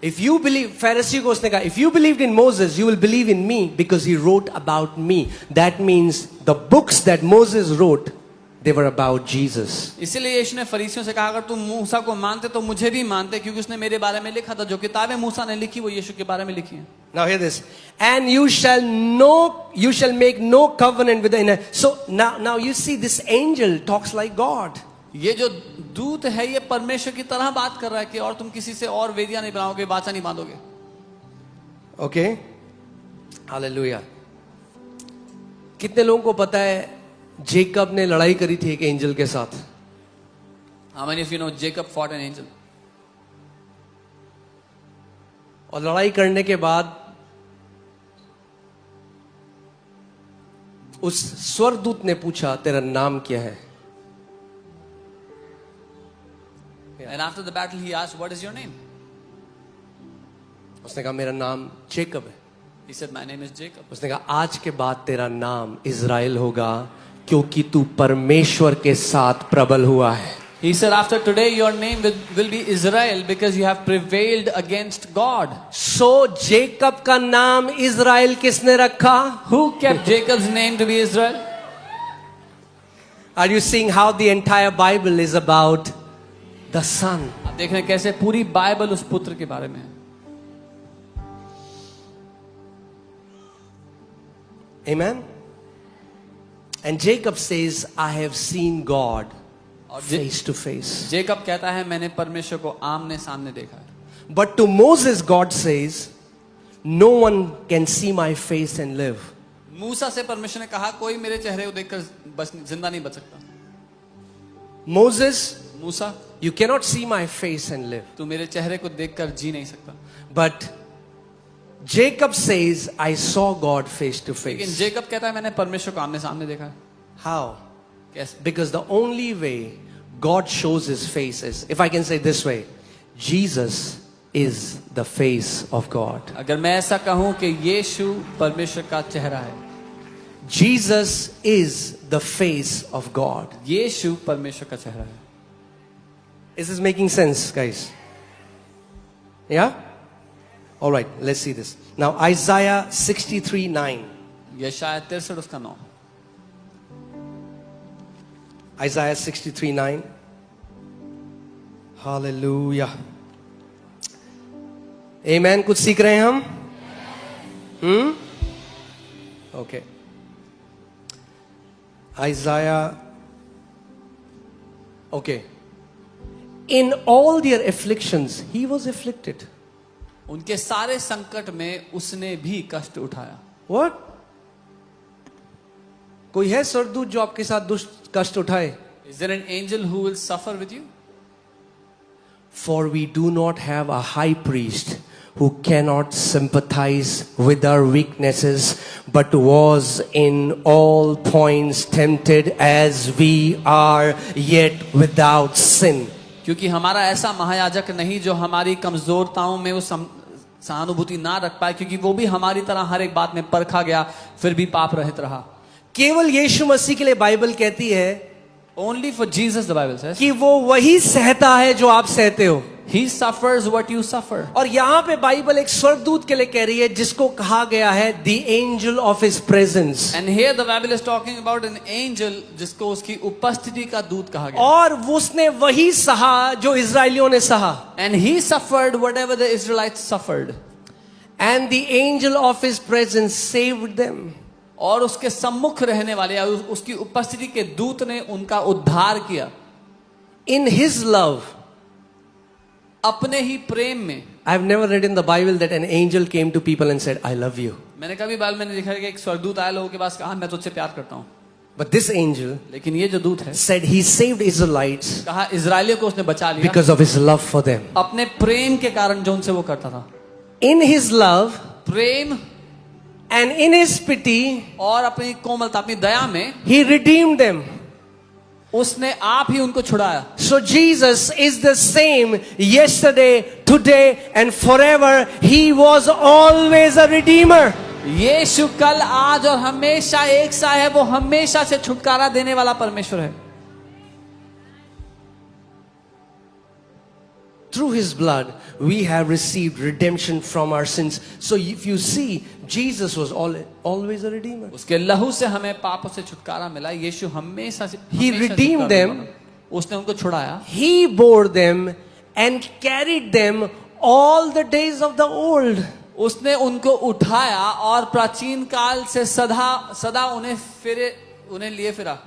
if you believe, Pharisee को उसने कहा, if you believed in Moses, you will believe in me because he wrote about me. That means the books that Moses wrote, they were about Jesus. इसीलिए यीशु ने फरीसियों से कहा, अगर तुम मूसा को मानते तो मुझे भी मानते, क्योंकि उसने मेरे बारे में लिखा था। जो किताबें मूसा ने लिखी वो यीशु के बारे में लिखी हैं। Now hear this. And you shall make no covenant with the. So now you see this angel talks like God. ये जो दूत है ये परमेश्वर की तरह बात कर रहा है कि और तुम किसी से और वेदियां नहीं बनाओगे, वाचा नहीं बांधोगे। Okay? Hallelujah. कितने लोगों को पता है जेकब ने लड़ाई करी थी एक एंजल के साथ? How many of you know Jacob fought an angel? और लड़ाई करने के बाद उस स्वर्गदूत ने पूछा, तेरा नाम क्या है? And after the battle, he asked, "What is your name?" उसने कहा, मेरा नाम जेकब है। He said, "My name is Jacob." उसने कहा, आज के बाद तेरा नाम इज़राइल होगा, क्योंकि तू परमेश्वर के साथ प्रबल हुआ है। He said, "After today, your name will be Israel because you have prevailed against God." So Jacob का नाम इज़राइल किसने रखा? Who kept Jacob's name to be Israel? Are you seeing how the entire Bible is about the son? आप देख रहे हैं कैसे पूरी बाइबल उस पुत्र के बारे में है। Amen. And Jacob says, I have seen God face to face. Jacob कहता है, मैंने परमेश्वर को आमने सामने देखा है। But to Moses, God says, no one can see my face and live. मूसा से परमेश्वर ने कहा, कोई मेरे चेहरे को देखकर बस जिंदा नहीं बच सकता। Moses, Musa, you cannot see my face and live. तू मेरे चेहरे को देखकर जी नहीं सकता। But Jacob says, I saw God face to लेकिन face. जेकब कहता है, मैंने परमेश्वर को आमने सामने देखा है। How? कैसे? Because the only way God shows his face is, if I can say this way, Jesus is the face of God. अगर मैं ऐसा कहूं कि यीशु परमेश्वर का चेहरा है, Jesus is the face of God. यीशु परमेश्वर का चेहरा है। Is this making sense, guys? Yeah? All right, let's see this. Now, Isaiah 63:9. यशायाह 63 उसका 9। Isaiah 63:9. Hallelujah. Amen. कुछ सीख रहे हैं हम? Okay. Isaiah. Okay. In all their afflictions, he was afflicted. उनके सारे संकट में उसने भी कष्ट उठाया। What? कोई है स्वर्गदूत जो आपके साथ दुष्ट कष्ट उठाए? Is there an angel who will suffer with you? For we do not have a high priest who cannot sympathize with our weaknesses, but was in all points tempted as we are, yet without sin. क्योंकि हमारा ऐसा महायाजक नहीं जो हमारी कमजोरताओं में वो सहानुभूति ना रख पाए, क्योंकि वो भी हमारी तरह हर एक बात में परखा गया, फिर भी पाप रहित रहा। केवल यीशु मसीह के लिए बाइबल कहती है Only for Jesus the Bible says कि वो वही सहता है जो आप सहते हो। He suffers what you suffer. और यहाँ पे बाइबल एक स्वर्गदूत के लिए कह रही है जिसको कहा गया है the angel of his presence. And here the Bible is talking about an angel जिसको उसकी उपस्थिति का दूत कहा गया। और उसने वही सहा जो इजराइलियों ने सहा। And he suffered whatever the Israelites suffered. And the angel of his presence saved them. और उसके सम्मुख रहने वाले या उसकी उपस्थिति के दूत ने उनका उद्धार किया। In his love. अपने ही प्रेम में। I have never read in the Bible that an angel came to people and said, I love you. मैंने कभी बाइबल में नहीं देखा कि एक स्वर्गदूत आया लोगों के पास कहा मैं तुझसे प्यार करता हूँ। But this angel लेकिन ये जो दूत है said he saved Israelites कहा इजराइलियों को उसने बचा लिया because of his love for them. अपने प्रेम के कारण जो उनसे वो करता था। In his love Prem and in his pity और अपनी कोमलता अपनी दया में he redeemed them. उसने आप ही उनको छुड़ाया। So Jesus is the same yesterday, today and forever. He was always a redeemer. यीशु कल आज और हमेशा एक सा है, वो हमेशा से छुटकारा देने वाला परमेश्वर है। Through his blood we have received redemption from our sins. So if you see, Jesus was always a redeemer. उसके लहू से हमें पापों से छुटकारा मिला। यीशु हमेशा से He redeemed them. उसने उनको छुड़ाया। He bore them and carried them all the days of the old. उसने उनको उठाया और प्राचीन काल से सदा सदा उन्हें लिए फिरा।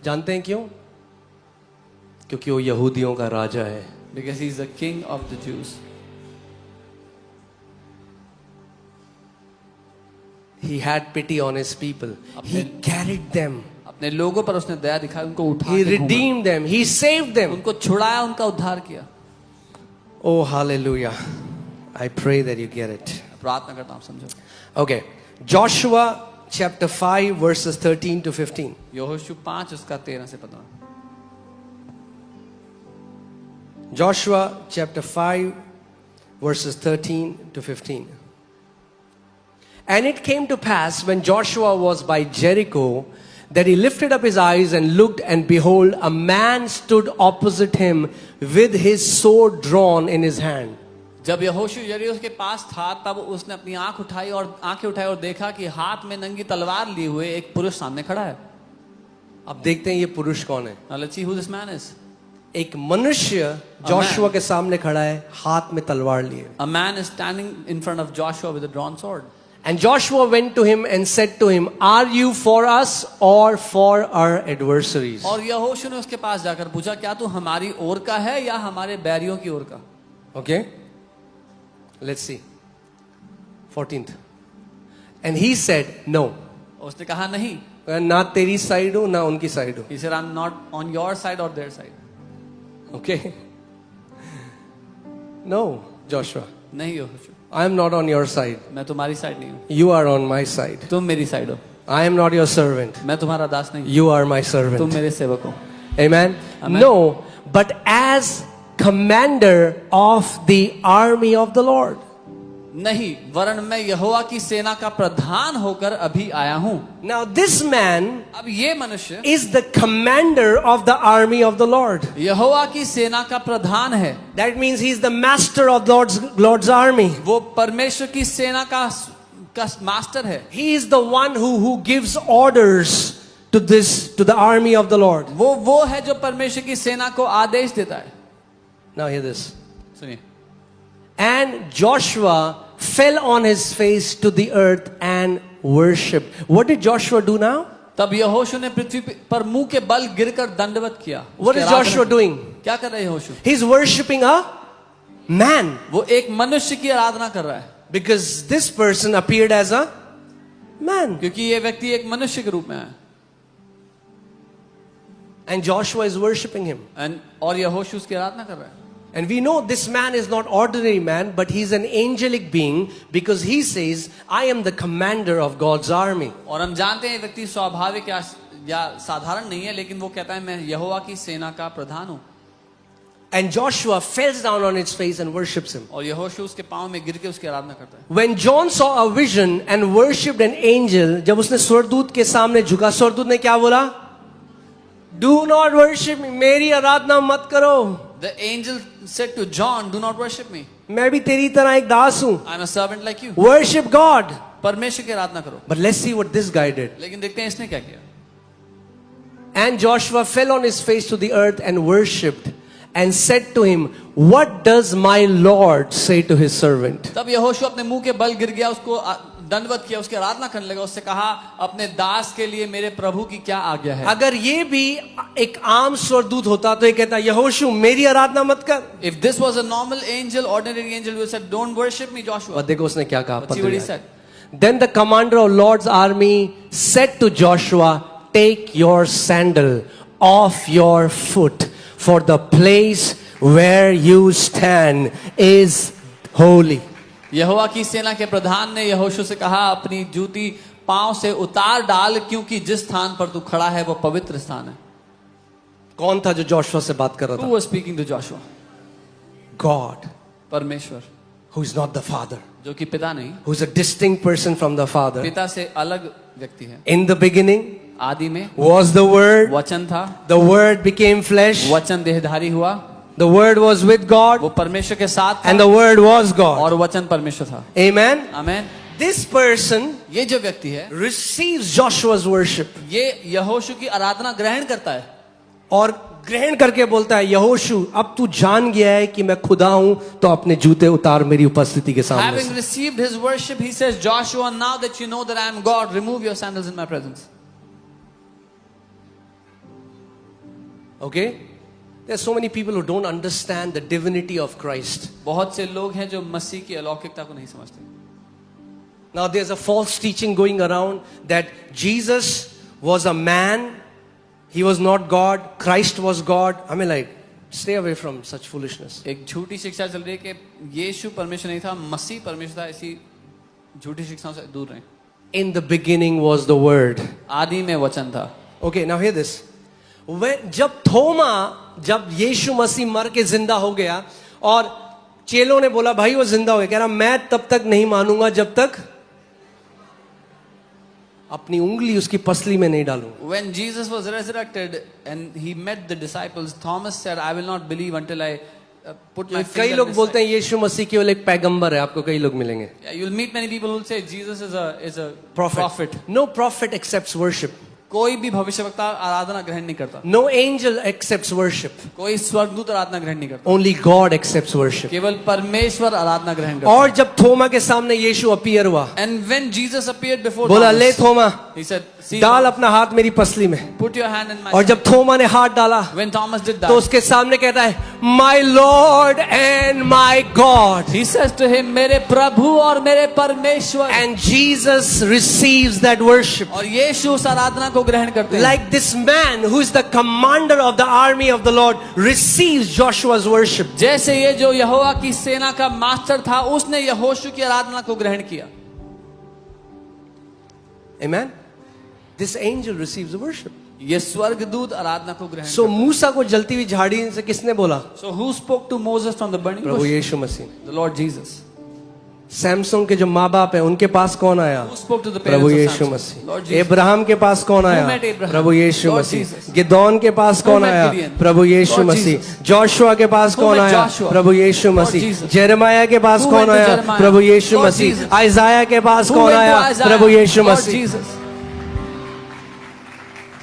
जानते हैं क्यों? क्योंकि वो यहूदियों का राजा है। Because he is the king of the Jews. He had pity on his people. He carried them. अपने लोगों पर उसने दया दिखाई, उनको उठा He के घूमा। redeemed them. He saved them. उनको छुड़ाया, उनका उद्धार किया। Oh, hallelujah. I pray that you get it. प्रार्थना करता हूँ समझो. Okay. Joshua chapter 5 verses 13 to 15. यहोशू 5 उसका 13 से 15. Joshua chapter 5 verses 13 to 15. And it came to pass when Joshua was by Jericho that he lifted up his eyes and looked, and behold, a man stood opposite him with his sword drawn in his hand. जब यहोशू यरीहो के पास था तब उसने अपनी आंखें उठाई और देखा कि हाथ में नंगी तलवार लिए हुए एक पुरुष सामने खड़ा है. अब देखते हैं ये पुरुष कौन है. Now let's see who this man is. एक मनुष्य जोशुआ के सामने खड़ा है हाथ में तलवार लिए. A man is standing in front of Joshua with a drawn sword. And Joshua went to him and said to him, Are you for us or for our adversaries? और यहोशू ने उसके पास जाकर पूछा, क्या तू हमारी ओर का है या हमारे बैरियों की ओर का? Okay, let's see. 14th. And he said, No. उसने कहा नहीं. ना तेरी साइड हो ना उनकी साइड हो. He said, I'm not on your side or their side. Okay. No, Joshua. नहीं यहोशू. I am not on your side. मैं तुम्हारी साइड नहीं हूँ. You are on my side. तुम मेरी साइड हो. I am not your servant. मैं तुम्हारा दास नहीं. You are my तुम servant. मेरे सेवक हो. Amen. Amen. No, but as commander of the army of the Lord. नहीं, वरन मैं यहोवा की सेना का प्रधान होकर अभी आया हूँ. Now this man अब ये मनुष्य is the commander of the army of the Lord. यहोवा की सेना का प्रधान है. That means he is the master of Lord's army. वो परमेश्वर की सेना का मास्टर है. He is the one who gives orders to the army of the Lord. वो है जो परमेश्वर की सेना को आदेश देता है. Now hear this. सुनिए. And Joshua fell on his face to the earth and worshipped. What did Joshua do now? तब यहोशू ने पृथ्वी पर मुंह के बल गिरकर दंडवत किया. What is Joshua doing? क्या कर रहा है यहोशू? He's worshipping a man. वो एक मनुष्य की आराधना कर रहा है. Because this person appeared as a man. क्योंकि ये व्यक्ति एक मनुष्य के रूप में है. And Joshua is worshipping him. और यहोशू उसकी आराधना कर रहा है. And we know this man is not ordinary man, but he's an angelic being because he says, I am the commander of God's army. और हम जानते हैं व्यक्ति स्वाभाविक या साधारण नहीं है, लेकिन वो कहता है मैं यहोवा की सेना का प्रधान हूँ. And Joshua falls down on his face and worships him. और यहोशू उसके पांव में गिर के उसकी आराधना करता है. When John saw a vision and worshipped an angel, जब उसने स्वर्गदूत के सामने झुका, स्वर्गदूत ने क्या बोला? Do not worship me. मेरी आराधना मत करो. The angel said to John, do not worship me. मैं भी तेरी तरह एक दास हूँ. I am a servant like you. Worship God. परमेश्वर की आराधना करो. But let's see what this guy did. लेकिन देखते हैं इसने क्या किया. And Joshua fell on his face to the earth and worshipped and said to him, What does my Lord say to his servant? तब यहोशू अपने मुंह के बल गिर गया, उसको दंडवत किया, उसकी आराधना करने लगा. उससे कहा, अपने दास के लिए मेरे प्रभु की क्या आज्ञा है. अगर ये भी एक आम स्वर्गदूत होता तो ये कहता, यहोशू मेरी आराधना मत कर. If this was a normal angel, ordinary angel, would have said, don't worship me, Joshua. और देखो उसने क्या कहा. See what he said. Then the commander of Lord's army said to Joshua, Take your sandal off your foot, for the place where you stand is holy. यहोवा की सेना के प्रधान ने यहोशू से कहा, अपनी जूती पांव से उतार डाल, क्योंकि जिस स्थान पर तू खड़ा है वो पवित्र स्थान है. कौन था जो जोशुआ से बात कर रहा Who था? was speaking to Joshua? God, परमेश्वर, who is not the father, जो कि पिता नहीं, who is a distinct person from the father. पिता से अलग व्यक्ति है. In the beginning आदि में was the word. वचन था. The word became flesh. वचन देहधारी हुआ. The word was with God. वो परमेश्वर के साथ था. And the word was God. और वचन परमेश्वर था. Amen. आमेन. This person ये जो व्यक्ति है, receives Joshua's worship. ये यहोशू की आराधना ग्रहण करता है. और ग्रहण करके बोलता है, यहोशू अब तू जान गया है कि मैं खुदा हूं, तो अपने जूते उतार मेरी उपस्थिति के सामने Having से. received his worship, he says, Joshua, now that you know that I am God, remove your sandals in my presence. Okay? There are so many people who don't understand the divinity of Christ. बहुत से लोग हैं जो मसीह की अलौकिकता को नहीं समझते. Now there's a false teaching going around that Jesus was a man, he was not God, Christ was God. I mean, like, Stay away from such foolishness. एक झूठी शिक्षा चल रही है कि यीशु परमेश्वर नहीं था, मसीह परमेश्वर था। ऐसी झूठी शिक्षाओं से दूर रहें। In the beginning was the Word. आदि में वचन था। Okay, now hear this. जब यीशु मसीह मर के जिंदा हो गया और चेलों ने बोला भाई वो जिंदा हो गया, कह रहा मैं तब तक नहीं मानूंगा जब तक अपनी उंगली उसकी पसली में नहीं डालूंगा। When Jesus was resurrected and he met the disciples, Thomas said, I will not believe until I put my finger. कई लोग बोलते हैं यीशु मसीह केवल एक पैगंबर है, आपको कई लोग मिलेंगे। Yeah, you'll meet many people who will say Jesus is a Prophet. No prophet accepts worship. कोई भी भविष्यवक्ता आराधना ग्रहण नहीं करता। No angel accepts worship. कोई स्वर्गदूत आराधना ग्रहण नहीं करता। Only God accepts worship. केवल परमेश्वर आराधना ग्रहण करता। और जब थोमा के सामने यीशु अपीयर हुआ, And when Jesus appeared before बोला Thomas, ले थोमा, he said, See, डाल अपना हाथ मेरी पसली में। put your hand in my और side. जब थोमा ने हाथ डाला When Thomas did तो that, उसके सामने कहता है My Lord and my God. he says to him, मेरे प्रभु और मेरे परमेश्वर। And Jesus receives that worship. और यीशु उस आराधना को ग्रहण करते हैं। Like this man who is the commander of the army of the Lord receives Joshua's worship. जैसे ये जो यहोवा की सेना का मास्टर था, उसने यहोशू की आराधना को ग्रहण किया। Amen. This angel receives the worship. ये स्वर्गदूत आराधना को ग्रहण So मूसा को जलती हुई झाड़ी से किसने बोला? So who spoke to Moses from the burning प्रभु bush? यीशु मसीह। The Lord Jesus. सैमसंग के जो माँ बाप है उनके पास कौन आया? Who spoke to the Prabhu parents of Yeshu Samson? Masih. Lord Jesus. Ibrahim के पास कौन आया? Who met Abraham? Prabhu Yeshu Lord Masih. Jesus. Gideon के पास Who कौन met आया? Gideon? प्रभु यीशु Lord मसीह। Jesus. जोशुआ के पास Who कौन met आया? Joshua? प्रभु यीशु Lord मसीह। Jesus. जेरेमाया के पास Who कौन went to आया? Jeremiah? प्रभु यीशु Lord मसीह। Jesus. आइजाया के पास Who कौन went to आया? Isaiah? Prabhu Yeshu Lord Masih. Jesus.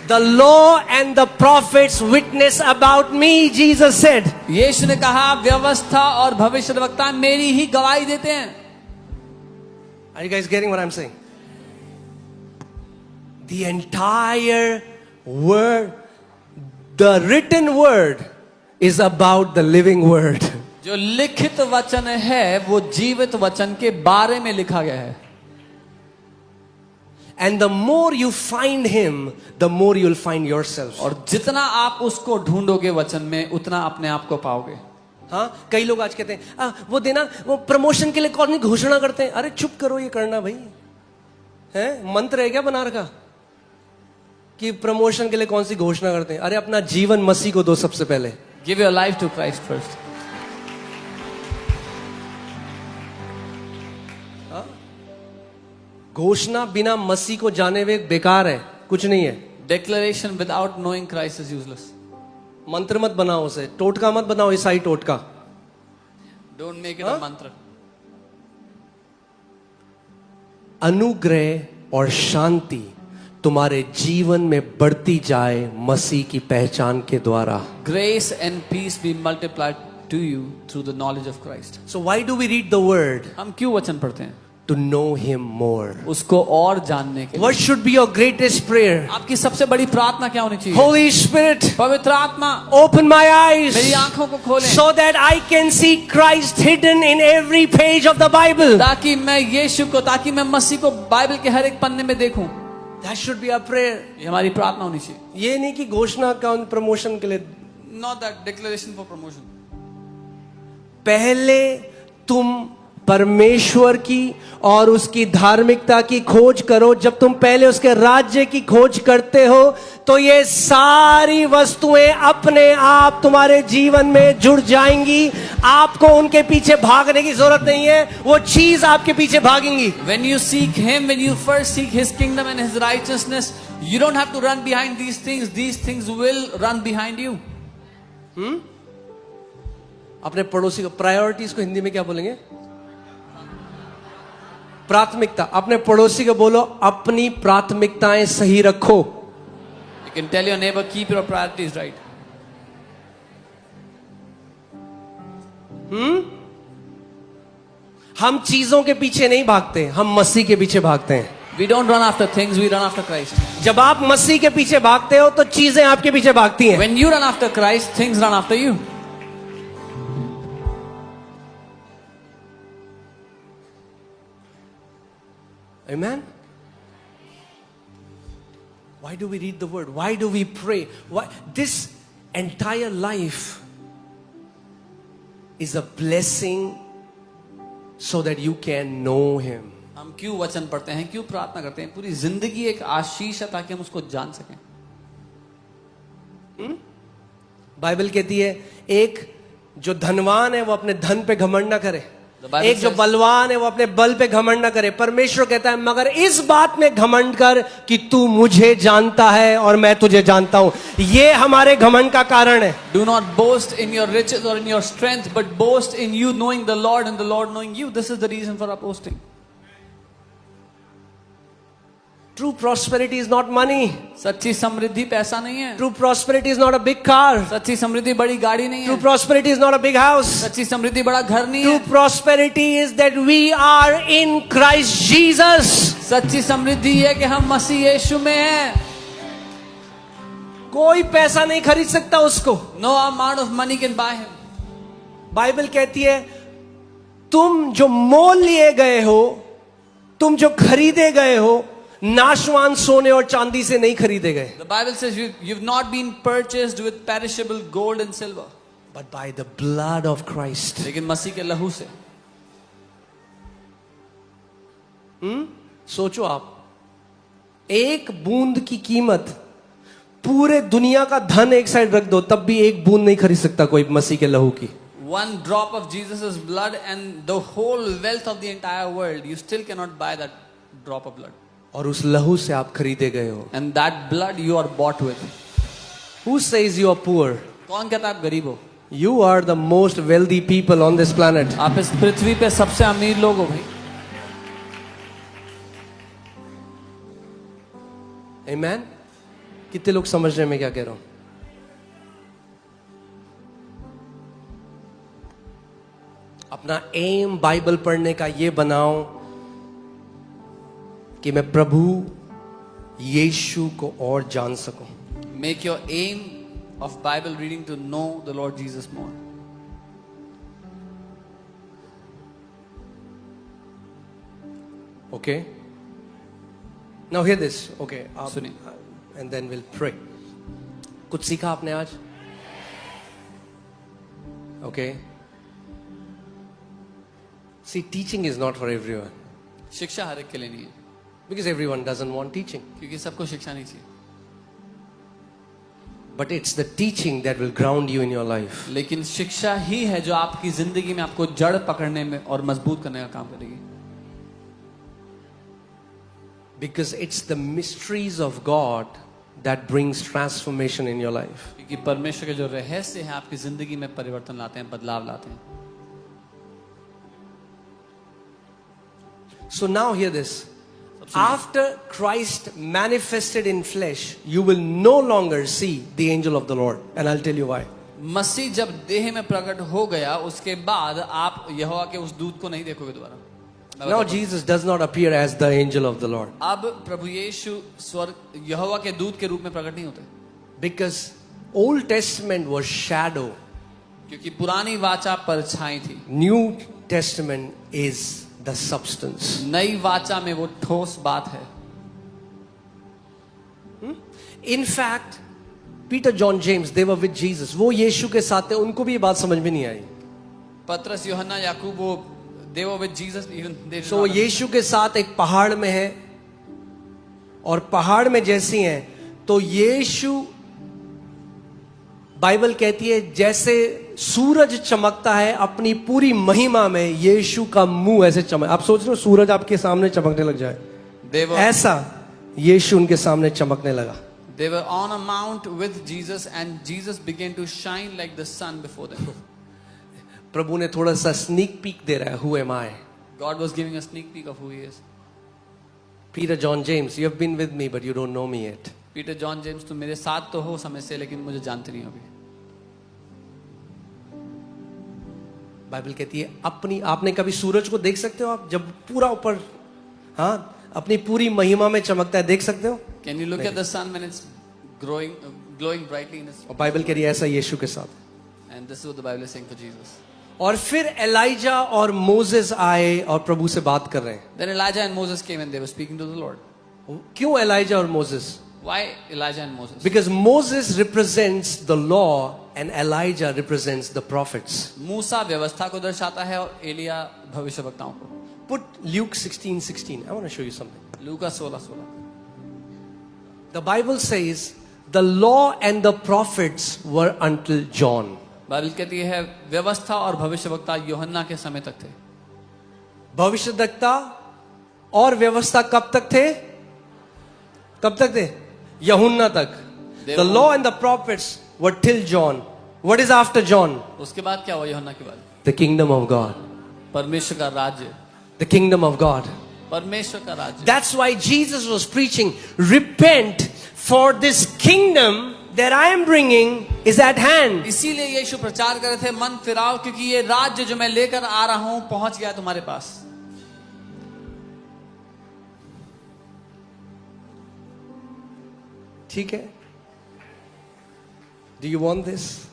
The law and the prophets witness about me, Jesus said. यीशु ने कहा व्यवस्था और भविष्यवक्ता मेरी ही गवाही देते हैं। Are you guys getting what I'm saying? The entire word, the written word is about the living word. जो लिखित वचन है वो जीवित वचन के बारे में लिखा गया है। And the more you find him, the more you'll find yourself. और जितना आप उसको ढूंढोगे वचन में, उतना अपने आप को पाओगे। हाँ, कई लोग आज कहते हैं वो देना, वो प्रमोशन के लिए कौन नहीं घोषणा करते हैं। अरे चुप करो, ये करना भाई है मंत्र है क्या बना रखा कि प्रमोशन के लिए कौन सी घोषणा करते हैं? अरे अपना जीवन मसीह को दो सबसे पहले। Give your life to Christ first. घोषणा बिना मसीह को जाने हुए बेकार है, कुछ नहीं है। Declaration without knowing Christ is useless. मंत्र मत बनाओ उसे, टोटका मत बनाओ, ईसाई टोटका। Don't make it a mantra. अनुग्रह और शांति तुम्हारे जीवन में बढ़ती जाए मसीह की पहचान के द्वारा। Grace and peace be multiplied to you through the knowledge of Christ. So why do we read the word? हम क्यों वचन पढ़ते हैं? To know him more. उसको और जानने के लिए। What should be your greatest prayer? आपकी सबसे बड़ी प्रार्थना क्या होनी चाहिए? Holy Spirit, पवित्र आत्मा, open my eyes मेरी आंखों को खोलें, so that I can see Christ hidden in every page of the Bible. ताकि मैं यीशु को, ताकि मैं मसीह को बाइबल के हर एक पन्ने में देखूं। That should be our prayer. ये हमारी प्रार्थना होनी चाहिए। ये नहीं कि घोषणा का प्रमोशन के लिए। Not that declaration for promotion. पहले तुम परमेश्वर की और उसकी धार्मिकता की खोज करो। जब तुम पहले उसके राज्य की खोज करते हो तो ये सारी वस्तुएं अपने आप तुम्हारे जीवन में जुड़ जाएंगी। आपको उनके पीछे भागने की जरूरत नहीं है, वो चीज आपके पीछे भागेंगी। When you seek him, when you first seek his kingdom and his righteousness, you don't have to run behind these things. These things will run behind you. अपने पड़ोसी को, प्रायोरिटीज को हिंदी में क्या बोलेंगे? प्राथमिकता। अपने पड़ोसी को बोलो अपनी प्राथमिकताएं सही रखो। You can tell your neighbor, keep your priorities right. हम चीजों के पीछे नहीं भागते, हम मसीह के पीछे भागते हैं। We don't run after things, we run after Christ. जब आप मसीह के पीछे भागते हो तो चीजें आपके पीछे भागती हैं। When you run after Christ, things run after you. Amen. Why do we read the word? Why do we pray? Why this entire life is a blessing so that you can know him. हम क्यों वचन पढ़ते हैं, क्यों प्रार्थना करते हैं? पूरी जिंदगी एक आशीष है ताकि हम उसको जान सकें। बाइबल कहती है एक जो धनवान है वो अपने धन पे घमंड ना करे, Bible एक जो says- बलवान है वो अपने बल पे घमंड ना करे। परमेश्वर कहता है मगर इस बात में घमंड कर कि तू मुझे जानता है और मैं तुझे जानता हूं। ये हमारे घमंड का कारण है। Do not boast in your riches or in your strength, but boast in you knowing the Lord and the Lord knowing you. This is the reason for our boasting. True prosperity is not money. सच्ची समृद्धि पैसा नहीं है। True prosperity is not a big car. सच्ची समृद्धि बड़ी गाड़ी नहीं True है। prosperity is not a big house. सच्ची समृद्धि बड़ा घर नहीं True है। prosperity is that we are in Christ Jesus. सच्ची समृद्धि है कि हम मसीह यीशु में हैं। कोई पैसा नहीं खरीद सकता उसको। No amount of money can buy him. Bible कहती है तुम जो मोल लिए गए हो, तुम जो खरीदे गए हो, नाशवान सोने और चांदी से नहीं खरीदे गए, The Bible says you've not been purchased with perishable gold and silver, but by the blood of Christ. लेकिन मसीह के लहू से। सोचो आप, एक बूंद की कीमत, पूरे दुनिया का धन एक साइड रख दो तब भी एक बूंद नहीं खरीद सकता कोई मसीह के लहू की। One drop of Jesus' blood and the whole wealth of the entire world, you still cannot buy that drop of blood. और उस लहू से आप खरीदे गए हो। And that blood you are bought with. Who says you are poor? कौन कहता है आप गरीब हो? You are the most wealthy people on this planet. आप इस पृथ्वी पे सबसे अमीर लोग हो भाई। Amen? कितने लोग समझ रहे हैं मैं क्या कह रहा हूं? अपना एम बाइबल पढ़ने का ये बनाओ कि मैं प्रभु यीशु को और जान सकूं। Make your aim of Bible reading to know the Lord Jesus more. Okay? Now hear this. Okay. सुनिए। And then we'll pray. कुछ सीखा आपने आज? Okay. See, teaching is not for everyone. शिक्षा हर एक के लिए नहीं है, Because everyone doesn't want teaching. क्योंकि सबको शिक्षा नहीं चाहिए। But it's the teaching that will ground you in your life. लेकिन शिक्षा ही है जो आपकी जिंदगी में आपको जड़ पकड़ने में और मजबूत करने का काम करेगी। Because it's the mysteries of God that brings transformation in your life. क्योंकि परमेश्वर के जो रहस्य हैं आपकी जिंदगी में परिवर्तन लाते हैं, बदलाव लाते हैं। So now hear this. After Christ manifested in flesh, you will no longer see the angel of the Lord. And I'll tell you why. मसीह जब देह में प्रकट हो गया उसके बाद आप यहोवा के उस दूत को नहीं देखोगे दोबारा। Now Jesus does not appear as the angel of the Lord. अब प्रभु यीशु स्वर्ग यहोवा के दूत के रूप में प्रकट नहीं होते, Because Old Testament was shadow. क्योंकि पुरानी वाचा परछाई थी, New Testament is the substance. नई वाचा में वो ठोस बात है। In fact, Peter, John, James, they were with Jesus. वो यीशु के साथ थे, उनको भी ये बात समझ में नहीं आई। पतरस, यूहन्ना, याकूब, वो they were with Jesus even they did So वो not यीशु के साथ एक पहाड़ में है, और पहाड़ में जैसी हैं तो यीशु, बाइबल कहती है जैसे सूरज चमकता है अपनी पूरी महिमा में, यीशु का मुंह ऐसे चमक। आप सोच रहे हो सूरज आपके सामने चमकने लग जाए, they were ऐसा यीशु उनके सामने चमकने लगा। they were on a mount with Jesus and Jesus began to shine like the sun before them. प्रभु ने थोड़ा सा स्नीक पीक दे रहा है, who am I? God was giving a sneak peek of who he is. Peter, John, James, you have been with me but you don't know me yet. Peter, John, James, तुम मेरे साथ तो हो समय से लेकिन मुझे जानते नहीं हो अभी। बाइबल कहती है अपनी, आपने कभी सूरज को देख सकते हो आप जब पूरा ऊपर, हाँ, अपनी पूरी महिमा में चमकता है, देख सकते हो? Can you look at the sun when it's glowing brightly in its? और बाइबल कह रही है ऐसा यीशु के साथ। And this is what the Bible is saying for Jesus. और फिर एलाइजा और मोसेस आए और प्रभु से बात कर रहे हैं। Then Elijah and Moses came and they were speaking to the Lord. क्यों एलाइजा और Moses? Why Elijah and Moses? Because Moses represents the law and Elijah represents the prophets. मूसा व्यवस्था को दर्शाता है और एलिया भविष्यवक्ताओं को। Put Luke 16:16. I want to show you something. Luka 16:16। The Bible says the law and the prophets were until John. Bible कहती है व्यवस्था और भविष्यवक्ता यूहन्ना के समय तक थे। भविष्यद्वक्ता और व्यवस्था कब तक थे? कब तक थे? यूहन्ना तक. The law and the prophets were till John. What is after John? उसके बाद क्या हुआ यूहन्ना के बाद? The kingdom of God. परमेश्वर का राज्य। The kingdom of God. परमेश्वर का राज्य। That's why Jesus was preaching, repent, for this kingdom that I am bringing is at hand. इसीलिए यीशु प्रचार कर रहे थे, मन फिराओ क्योंकि ये राज्य जो मैं लेकर आ रहा हूं पहुंच गया तुम्हारे पास। ठीक है? Do you want this?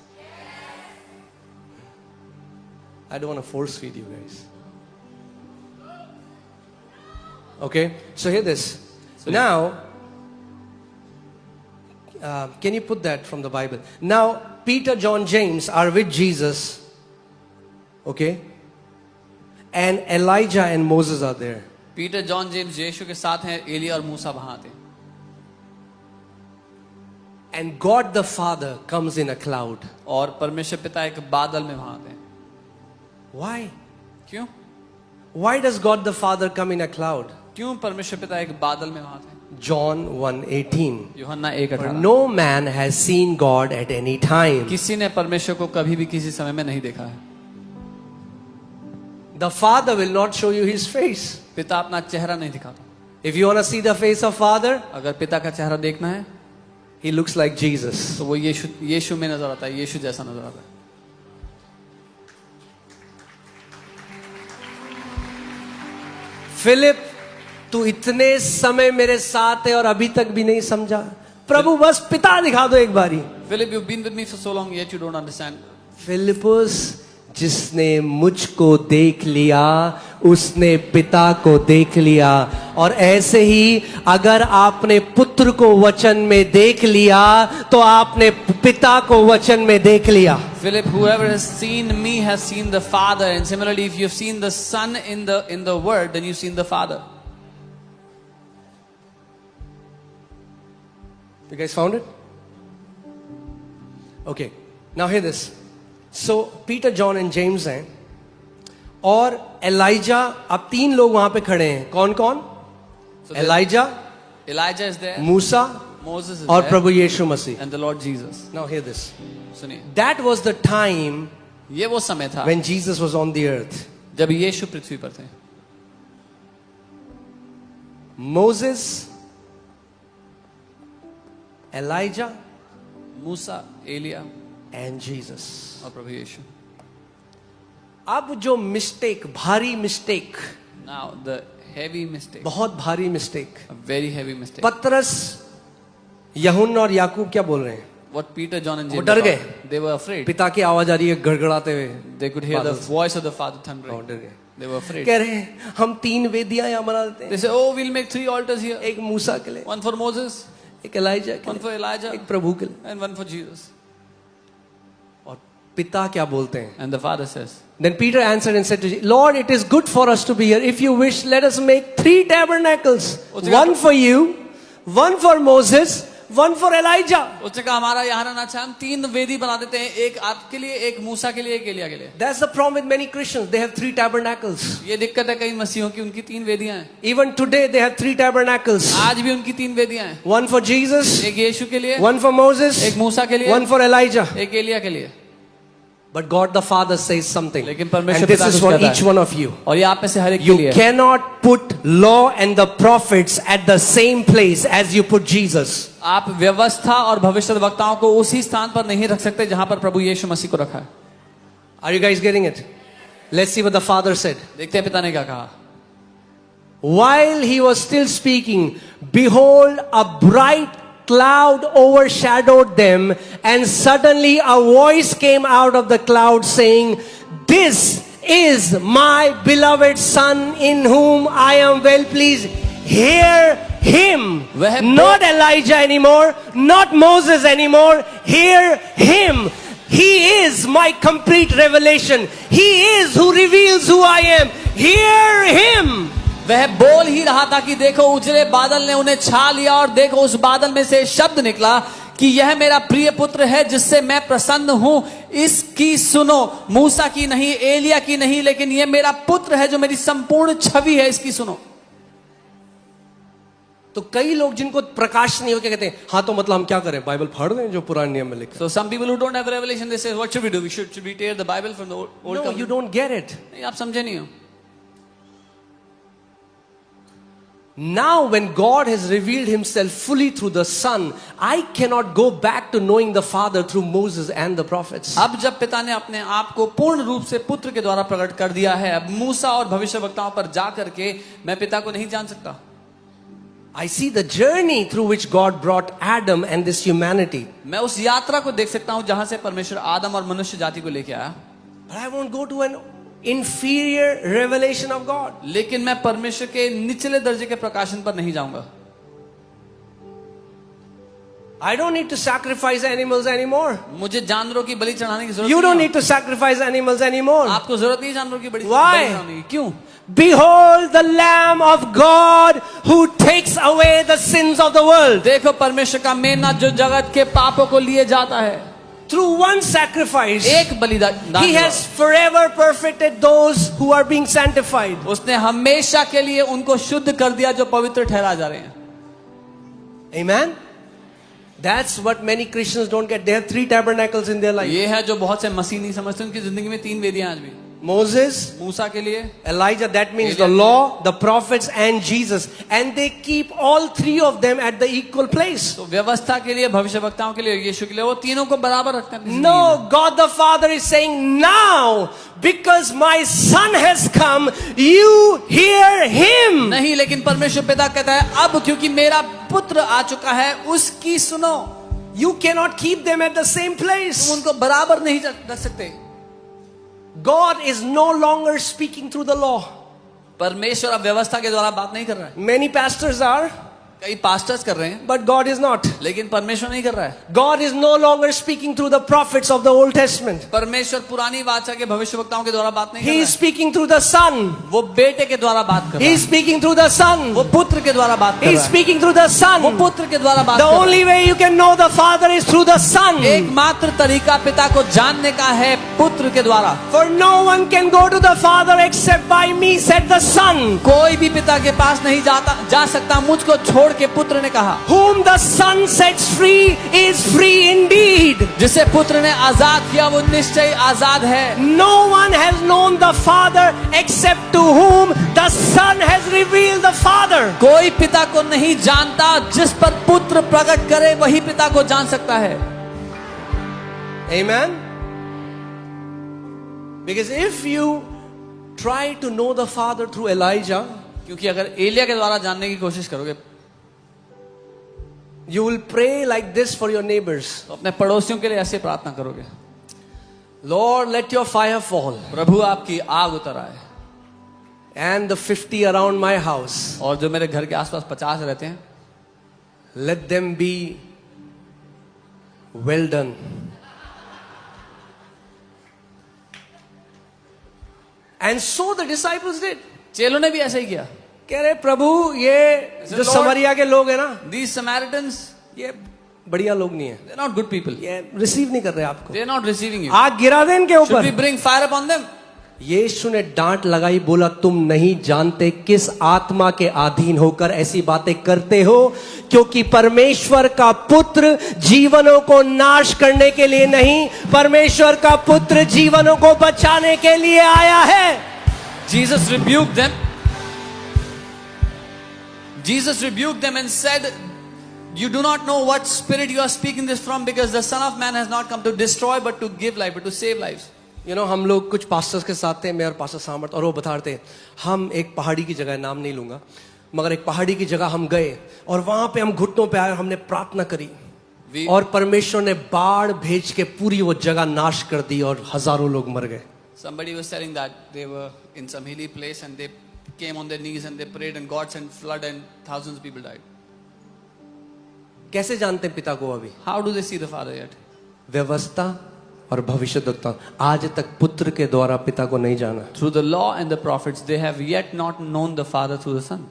I don't want to force feed you guys. Okay, so hear this. Now, can you put that from the Bible? Now, Peter, John, James are with Jesus. Okay, and Elijah and Moses are there. Peter, John, James Yeshu के साथ हैं, एलिया और मूसा वहां थे। And God the Father comes in a cloud. और परमेश्वर पिता एक बादल में वहां थे। Why? क्यों? Why does God the Father come in a cloud? क्यों परमेश्वर पिता एक बादल में वहां थे? John 1:18. यूहन्ना For 1:18। no man has seen God at any time. किसी ने परमेश्वर को कभी भी किसी समय में नहीं देखा है। The Father will not show you His face. पिता अपना चेहरा नहीं दिखाता। If you want to see the face of Father, अगर पिता का चेहरा देखना है He looks like Jesus. तो वो यीशु में नजर आता है, यीशु जैसा नजर आता है। फिलिप, तू इतने समय मेरे साथ है और अभी तक भी नहीं समझा? प्रभु बस पिता दिखा दो एक बारी। Philip, you've been with me for so long, yet you don't understand. Philip, जिसने मुझको देख लिया उसने पिता को देख लिया। और ऐसे ही अगर आपने पुत्र को वचन में देख लिया तो आपने पिता को वचन में देख लिया। Philip, whoever has seen me has seen the Father, and similarly, if you've seen the Son in the Word, then you've seen the Father. You guys found it? Okay. Now hear this. So Peter, John and James हैं और ELISA. अब तीन लोग वहां पे खड़े हैं। कौन कौन? एलाइजा, Elijah is there, मूसा Moses is और there, प्रभु यीशु मसीह। and the Lord Jesus. Now hear this. सुनिए, That was the time ये वो समय था when Jesus was on the earth. जब यीशु पृथ्वी पर थे। Moses, Elijah Musa, Elia and Jesus. और प्रभु यीशु। अब जो मिस्टेक, भारी mistake, Now the heavy mistake, बहुत भारी mistake, a very heavy mistake. पतरस, यूहन्ना और याकूब क्या बोल रहे हैं? What Peter, John and वो James डर गए। thought, they were afraid. पिता की आवाज आ रही है गड़गड़ाते हुए। They could hear the voice of the Father thundering. डर गए। They were afraid. कह रहे हैं हम तीन वेदियां यहाँ बना देते They हैं, say, "Oh, we'll make 3 altars here. एक मूसा के लिए, One for Moses, एक एलाइजा के one for लिए, Elijah, एक प्रभु के लिए। and one for Jesus." और पिता क्या बोलते हैं? And the Father says, Then Peter answered and said to Jesus, Lord, it is good for us to be here. If you wish, let us make 3 tabernacles. One for you, one for Moses, one for Elijah. उसने कहा हमारा यहाँ रहना अच्छा, हम 3 वेदी बना देते हैं, एक आपके लिए, एक मूसा के लिए, एक एलिया के लिए। That's the problem with many Christians. They have 3 tabernacles. ये दिक्कत है कई मसीहों की, उनकी 3 वेदियां हैं। Even today, they have 3 tabernacles. आज भी उनकी 3 वेदियां हैं। One for Jesus, एक यीशु के लिए, one for Moses, एक मूसा के लिए, one for Elijah. एक एलिया के लिए। But God the Father says something. लेकिन And परमेश्वर this पिता is कुछ for कहता each है। one of you. और ये आप में से हर एक के You लिए है। cannot put law and the prophets at the same place as you put Jesus. आप व्यवस्था और भविष्यद्वक्ताओं को उसी स्थान पर नहीं रख सकते जहां पर प्रभु यीशु मसीह को रखा है। Are you guys getting it? Let's see what the Father said. देखते हैं पिता ने क्या कहा। While he was still speaking, behold, a bright cloud overshadowed them, and suddenly a voice came out of the cloud saying, "This is my beloved Son in whom I am well pleased. Hear him." Not Elijah anymore, not Moses anymore. Hear him. He is my complete revelation. He is who reveals who I am. Hear him. वह बोल ही रहा था कि देखो उजले बादल ने उन्हें छा लिया और देखो उस बादल में से शब्द निकला कि यह मेरा प्रिय पुत्र है जिससे मैं प्रसन्न हूं, इसकी सुनो। मूसा की नहीं, एलिया की नहीं, लेकिन यह मेरा पुत्र है जो मेरी संपूर्ण छवि है, इसकी सुनो। तो कई लोग जिनको प्रकाश नहीं हो क्या कहते हैं, हाँ तो मतलब हम क्या करें, बाइबल फाड़ दें जो पुराने नियम में लिखा है। So some people who don't have revelation, they say, what should we do? Should we tear the Bible from the old No, covenant? you don't get it. नहीं, आप समझे नहीं हो। Now when God has revealed himself fully through the Son, I cannot go back to knowing the Father through Moses and the prophets. अब जब पिता ने अपने आप को पूर्ण रूप से पुत्र के द्वारा प्रकट कर दिया है, अब मूसा और भविष्यवक्ताओं पर जा करके मैं पिता को नहीं जान सकता। I see the journey through which God brought Adam and this humanity. मैं उस यात्रा को देख सकता हूं जहां से परमेश्वर आदम और मनुष्य जाति को लेके आया। But I won't go to an inferior revelation of God. लेकिन मैं परमेश्वर के निचले दर्जे के प्रकाशन पर नहीं जाऊंगा। I don't need to sacrifice animals anymore. मुझे जानवरों की बलि चढ़ाने की जरूरत You नहीं don't है। need to sacrifice animals anymore. आपको जरूरत नहीं जानवरों की बलि Why? चढ़ाने की। क्यों? Behold the Lamb of God who takes away the sins of the world. देखो परमेश्वर का मेमना जो जगत के पापों को लिए जाता है। Through one sacrifice, एक बलिदान He has forever perfected those who are being sanctified. उसने हमेशा के लिए उनको शुद्ध कर दिया जो पवित्र ठहरा जा रहे हैं। Amen? That's what many Christians don't get. They have 3 tabernacles in their life. ये है जो बहुत से मसीह नहीं समझते, उनकी जिंदगी में 3 वेदियां आज भी। Moses, मूसा के लिए, Elijah, that means the Elijah. law, the prophets and Jesus. And they keep all 3 of them at the equal place. तो व्यवस्था के लिए, भविष्यवक्ताओं के लिए, यीशु के लिए, वो तीनों को बराबर रखते हैं अपनी जिंदगी No, में। God the Father is saying, now, because my Son has come, you hear Him. नहीं, लेकिन परमेश्वर पिता कहता है अब क्योंकि मेरा पुत्र आ चुका है उसकी सुनो। You cannot keep them at the same place. तुम उनको बराबर नहीं रख सकते। God is no longer speaking through the law. परमेश्वर अब व्यवस्था के द्वारा बात नहीं कर रहा है। Many pastors are, कई पास्टर्स कर रहे हैं, but God is not. लेकिन परमेश्वर नहीं कर रहा है। God is no longer speaking through the prophets of the Old Testament. परमेश्वर पुरानी वाचा के भविष्यवक्ताओं के द्वारा बात नहीं कर He रहा is speaking through the Son. है। वो बेटे के द्वारा बात कर He रहा is है। speaking through the Son. वो पुत्र के द्वारा बात कर He is रहा है। speaking through the वो Son. पुत्र के द्वारा बात The कर रहा है। only way you can know the Father is through the Son. एकमात्र तरीका पिता को जानने का है पुत्र के द्वारा। For no one can go to the Father except by me, said the Son. कोई भी पिता के पास नहीं जा सकता मुझको छोड़ के, पुत्र ने कहा। Whom the Son sets free is free indeed. जिसे पुत्र ने आजाद किया वो निश्चय आजाद है। No one has known the Father except to whom the Son has revealed the Father. कोई पिता को नहीं जानता, जिस पर पुत्र प्रकट करे वही पिता को जान सकता है। Amen? Because if you try to know the Father through Elijah, क्योंकि अगर एलिया के द्वारा जानने की कोशिश करोगे you will pray like this for your neighbors. तो अपने पड़ोसियों के लिए ऐसे प्रार्थना करोगे, Lord, let your fire fall. प्रभु आपकी आग उतर आए। And the 50 around my house, और जो मेरे घर के आसपास 50 रहते हैं, let them be well done. And so the disciples did. चेलों ने भी ऐसा ही किया। कह रहे प्रभु ये जो Lord, समरिया के लोग हैं ना, These Samaritans, ये बढ़िया लोग नहीं है, they're not good people. ये रिसीव नहीं कर रहे आपको। They're not receiving you. आग गिरा दे इनके Should we ऊपर। bring fire upon them? यीशु ने डांट लगाई, बोला तुम नहीं जानते किस आत्मा के अधीन होकर ऐसी बातें करते हो, क्योंकि परमेश्वर का पुत्र जीवनों को नाश करने के लिए नहीं, परमेश्वर का पुत्र जीवनों को बचाने के लिए आया है। Jesus rebuked them. Jesus rebuked them and said, you do not know what spirit you are speaking this from, because the Son of Man has not come to destroy but to give life, but to save lives. You know, हम लोग कुछ pastors के साथ थे, मैं और pastor सामर्थ, और वो बता रहे थे हम एक पहाड़ी की जगह, नाम नहीं लूंगा, मगर एक पहाड़ी की जगह हम गए और वहां पे हम घुटनों पे आए और हमने प्रार्थना करी और परमेश्वर ने बाढ़ भेज के पूरी वो जगह नाश कर दी और हजारों लोग मर गए। Somebody was telling that they were in some hilly place and they came on their knees and they prayed and God sent flood and thousands of people died. कैसे जानते हैं पिता को? अभी How do they see the Father yet? व्यवस्था, और भविष्यद्वक्ता आज तक पुत्र के द्वारा पिता को नहीं जाना. Through the law and the prophets, they have yet not known the Father through the Son.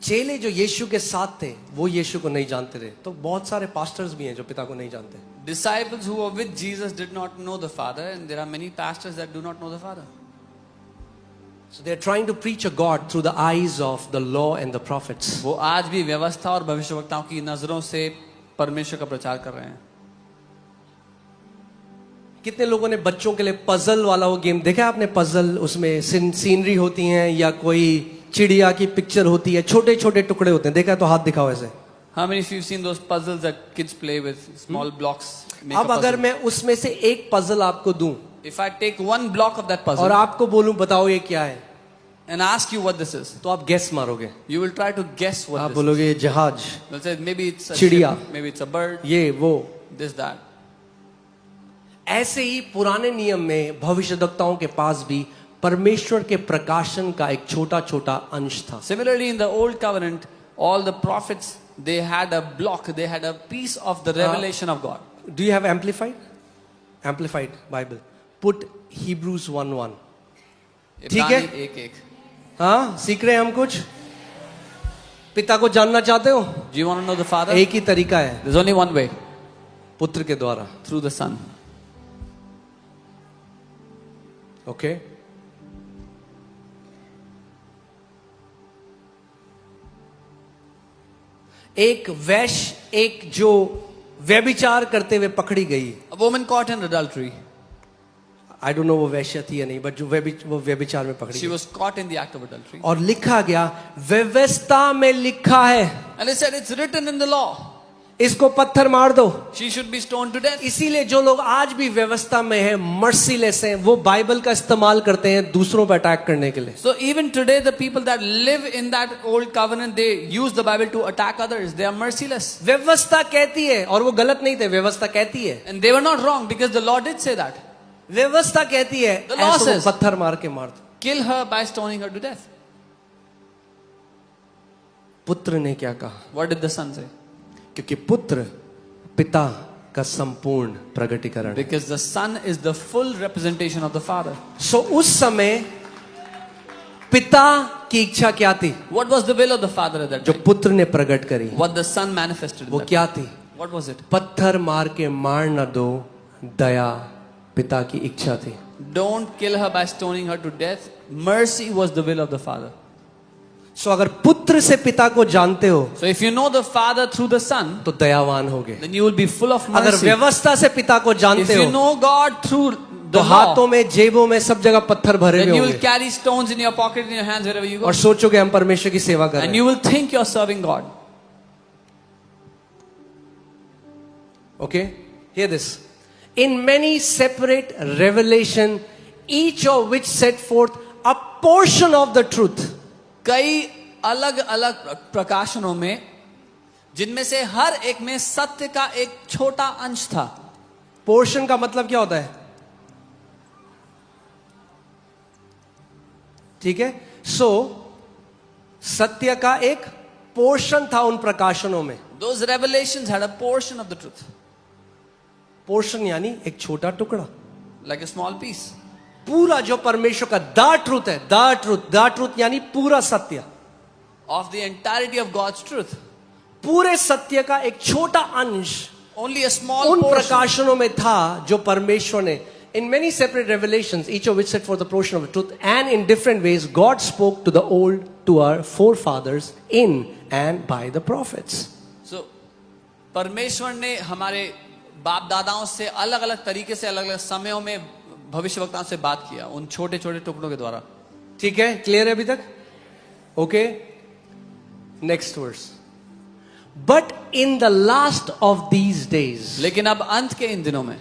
चेले जो यीशु के साथ थे वो यीशु को नहीं जानते थे. तो बहुत सारे पास्टर्स भी हैं जो पिता को नहीं जानते. Disciples who were with Jesus did not know the Father, and there are many pastors that do not know the Father. So they are trying to preach a God through the eyes of the law and the prophets. वो आज भी व्यवस्था और भविष्यवक्ताओं की नजरों से परमेश्वर का प्रचार कर रहे हैं. कितने लोगों ने बच्चों के लिए पजल वाला वो गेम देखा है आपने? पजल, उसमें सीनरी होती हैं या कोई चिड़िया की पिक्चर होती है, छोटे छोटे टुकड़े होते हैं. देखा है तो हाथ दिखाओ ऐसे. How many of you have seen those puzzles that kids play with, small blocks? make अब a अगर puzzle? मैं उसमें से एक पजल आपको दूं If I take one block of that और puzzle आपको बोलूं बताओ ये क्या है, and ask you what this is, तो आप गेस मारोगे. you will try to guess what आप this is. बोलोगे ये जहाज, You'll say maybe it's a चिड़िया. ship, maybe it's a bird, ये वो. this, that. ऐसे ही पुराने नियम में भविष्यद्वक्ताओं के पास भी परमेश्वर के प्रकाशन का एक छोटा छोटा अंश था. Similarly, in the Old Covenant, all the prophets, they had a block, they had a piece of the revelation of God. Do you have amplified? Amplified Bible. Put Hebrews 1:1. ठीक है? इब्रानी 1:1. हाँ, सीख रहे हैं हम कुछ. पिता को जानना चाहते हो? Do you want to know the Father? एक ही तरीका है, There's only one way, पुत्र के द्वारा. through the Son. ओके. एक वैश्य, एक जो व्यभिचार करते हुए पकड़ी गई. A woman caught in adultery. I don't know वो वैश्य थी या नहीं, बट जो वो व्यभिचार में पकड़ी She गई. was caught in the act of adultery. और लिखा गया, व्यवस्था में लिखा है And it said, it's written in the law. इसको पत्थर मार दो. She should be stoned to death. इसीलिए जो लोग आज भी व्यवस्था में हैं, मर्सीलेस हैं, वो बाइबल का इस्तेमाल करते हैं दूसरों पर अटैक करने के लिए. So even today, the people that live in that old covenant, they use the Bible to attack others. They are merciless. व्यवस्था कहती है, और वो गलत नहीं थे, व्यवस्था कहती है, And they were not wrong because the law did say that. व्यवस्था कहती है The law ऐसो says- को पत्थर मार के मार दो. Kill her by stoning her to death. पुत्र ने क्या कहा? What did the Son say? क्योंकि पुत्र पिता का संपूर्ण प्रगटीकरण है. Because the Son is the full representation of the Father. सो उस समय पिता की इच्छा क्या थी? What was the will of the Father at that जो time? पुत्र ने प्रकट करी, What the Son manifested. वो in that. क्या थी? What was it? पत्थर मार के मार न दो, दया पिता की इच्छा थी. Don't kill her by stoning her to death. Mercy was the will of the Father. सो अगर पुत्र से पिता को जानते हो So if you know the Father through the Son, तो दयावान होगे. then you will be full of अगर mercy. व्यवस्था से पिता को If जानते you हो know God through तो the हाथों law, में, जेबों में, सब जगह पत्थर भरे then हुए you will होंगे carry stones in your pocket, in your hands, wherever you go. और सोचोगे हम परमेश्वर की सेवा कर रहे And हैं. you will think you're serving God. Okay, hear this. In many separate revelation, each of which set forth a portion of the truth. कई अलग अलग प्रकाशनों में, जिनमें से हर एक में सत्य का एक छोटा अंश था. पोर्शन का मतलब क्या होता है? ठीक है. सो सत्य का एक पोर्शन था उन प्रकाशनों में. Those revelations had a portion of the truth, portion यानी एक छोटा टुकड़ा. like a small piece. पूरा जो परमेश्वर का द ट्रूथ है, द ट्रूथ यानी पूरा सत्य, Of the entirety of God's truth. पूरे सत्य का एक छोटा अंश Only a small उन portion. प्रकाशनों में था जो परमेश्वर ने, in many separate revelations, each of which set forth a portion of the truth, and in different ways God spoke to the old, to our forefathers in and by the prophets. So, परमेश्वर ने हमारे बाप दादाओं से अलग अलग तरीके से, अलग अलग समयों में भविष्यवक्ताओं से बात किया, उन छोटे छोटे टुकड़ों के द्वारा. ठीक है, क्लियर है अभी तक? Okay, next verse. But in the last of these days, लेकिन अब अंत के इन दिनों में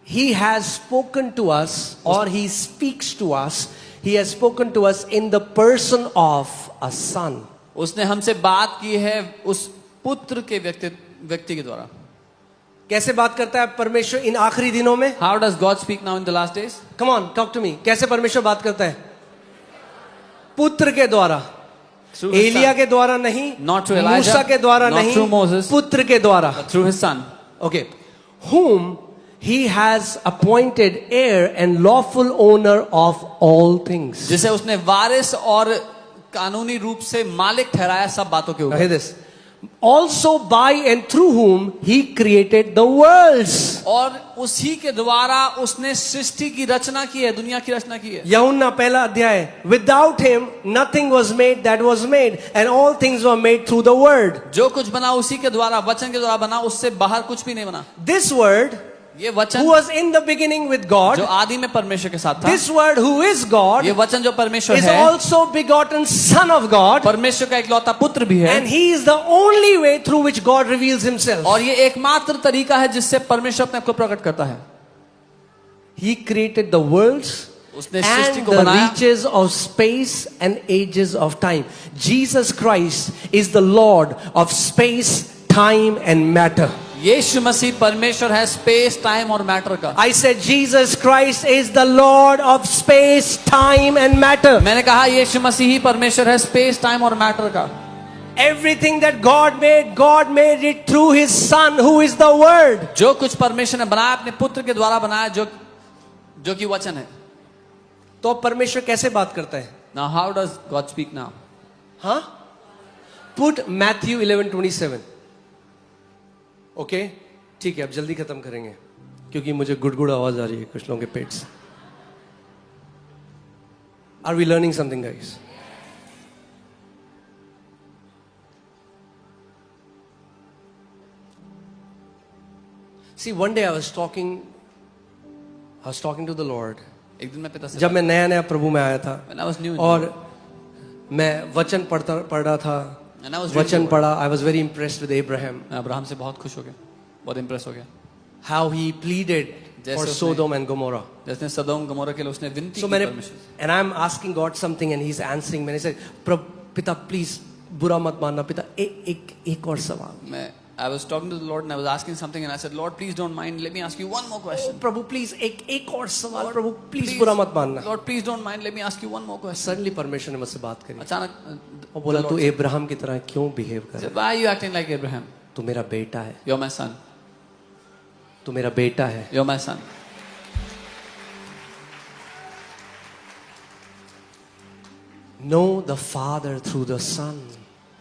He has spoken to us, or He speaks to us. He has spoken to us in the person of a son. उसने हमसे बात की है उस पुत्र के व्यक्ति के द्वारा. कैसे बात करता है परमेश्वर इन आखिरी दिनों में? How does God speak now in the last days? Come on, talk to me. कैसे परमेश्वर बात करता है? पुत्र के द्वारा. Through his Elia son. के द्वारा नहीं, Not through Elijah, मूसा के द्वारा not नहीं, through Moses. पुत्र के द्वारा. But through his son. Okay. Whom he has appointed heir and lawful owner of all things. जिसे उसने वारिस और कानूनी रूप से मालिक ठहराया सब बातों के Now ऊपर. hear this. Also by and through whom he created the worlds. और उसी के द्वारा उसने सृष्टि की रचना की है, दुनिया की रचना की है. यूहन्ना पहला अध्याय. Without him nothing was made that was made, and all things were made through the word. जो कुछ बना उसी के द्वारा, वचन के द्वारा बना, उससे बाहर कुछ भी नहीं बना. This word ये who वचन was in the beginning with God, जो आदि में परमेश्वर के साथ था, this word who is God ये वचन जो परमेश्वर is है, also begotten Son of God, परमेश्वर का इकलौता पुत्र भी है. and he is the only way through which God reveals himself. और ये एकमात्र तरीका है जिससे परमेश्वर अपने आप को प्रकट करता है. He created the worlds उसने सृष्टि and को the बनाया. reaches of space and ages of time. Jesus Christ is the Lord of space, time and matter. यीशु मसीह परमेश्वर है स्पेस, टाइम और मैटर का. I said Jesus Christ is the Lord of space, time and matter. मैंने कहा यीशु मसीह ही परमेश्वर है space, time और matter का. Everything that God made it through his Son who is the Word. जो कुछ परमेश्वर ने बनाया अपने पुत्र के द्वारा बनाया, जो कि वचन है. तो अब परमेश्वर कैसे बात करता है? Now how does God speak now? हाँ? Put Matthew 11:27. ओके, ठीक है, अब जल्दी खत्म करेंगे क्योंकि मुझे गुड़गुड़ आवाज आ रही है कुछ लोगों के पेट से. Are we learning something guys? See, one day I was talking to the Lord. एक दिन मैं पिता से जब मैं नया नया प्रभु में आया था when I was new in और मैं वचन पढ़ रहा था, and I was reading वचन the word. पढ़ा. I was very impressed with Abraham, मैं अब्राहम से बहुत खुश हो गया, बहुत इम्प्रेस हो गया. how he pleaded जैसे for उसने- Sodom and Gomorrah. जैसे सदोम गमोरा के लिए उसने विनती So की मैंने, परमेश्वर से. and I'm asking God something and he's answering. मैंने said, पिता प्लीज बुरा मत मानना पिता, एक और सवाल. I was talking to the Lord and I was asking something and I said, Lord, please don't mind. Let me ask you one more question. Prabhu please एक और सवाल. प्रभु प्लीज बुरा मत मानना. Lord, please don't mind. Let me ask you one more question. Suddenly परमेश्वर ने मुझसे बात करी अचानक और बोला तू अब्राहम की तरह क्यों बिहेव कर रहा है? why are you acting like Abraham? तू मेरा बेटा है, You're my son. तू मेरा बेटा है. You're my son. Know the Father through the Son.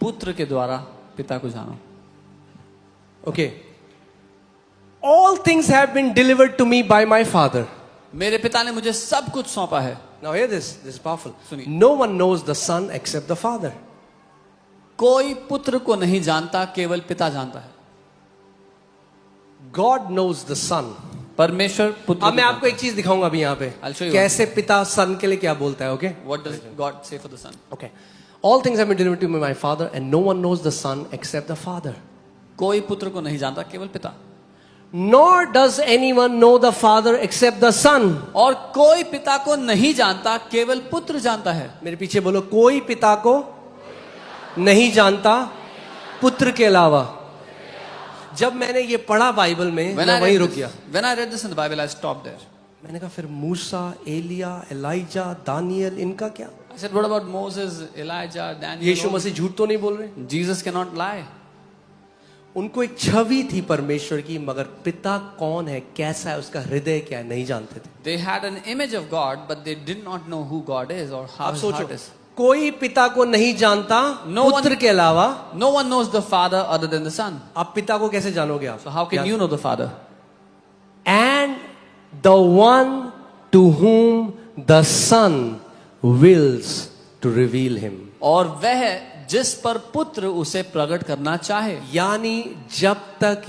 पुत्र के द्वारा पिता को जानो. Okay. All things have been delivered to me by my Father. मेरे पिता ने मुझे सब कुछ सौंपा है. Now hear this. This is powerful. सुनिए. No one knows the Son except the Father. कोई पुत्र को नहीं जानता, केवल पिता जानता है. God knows the Son. परमेश्वर पुत्र अब मैं को आपको एक चीज दिखाऊंगा अभी यहाँ पे. I'll show you कैसे पिता सन के लिए क्या बोलता है. Okay? What does God say for the son? Okay. All things have been delivered to me by my Father, and no one knows the Son except the Father. कोई पुत्र को नहीं जानता, केवल पिता. Nor does anyone know the Father except the Son. और कोई पिता को नहीं जानता, केवल पुत्र जानता है. मेरे पीछे बोलो, कोई पिता को नहीं जानता पुत्र के अलावा. जब मैंने ये पढ़ा बाइबल में, मैं वहीं रुक गया. When I read this in the Bible, I stopped there. मैंने कहा फिर मूसा, एलिया, एलाइजा, दानियल, इनका क्या? I said, what about Moses, Elijah, Daniel? यीशु मसीह झूठ तो नहीं बोल रहे. Jesus cannot lie. उनको एक छवि थी परमेश्वर की, मगर पिता कौन है, कैसा है, उसका हृदय क्या है, नहीं जानते थे. They had an image of God, but they did not know who God is or how आप his सोचो, heart is. कोई पिता को नहीं जानता No one- पुत्र के अलावा. No one knows the Father other than the Son. आप पिता को कैसे जानोगे आप? So how can you know the Father? And the one to whom the Son wills to reveal him. और वह जिस पर पुत्र उसे प्रकट करना चाहे. यानी जब तक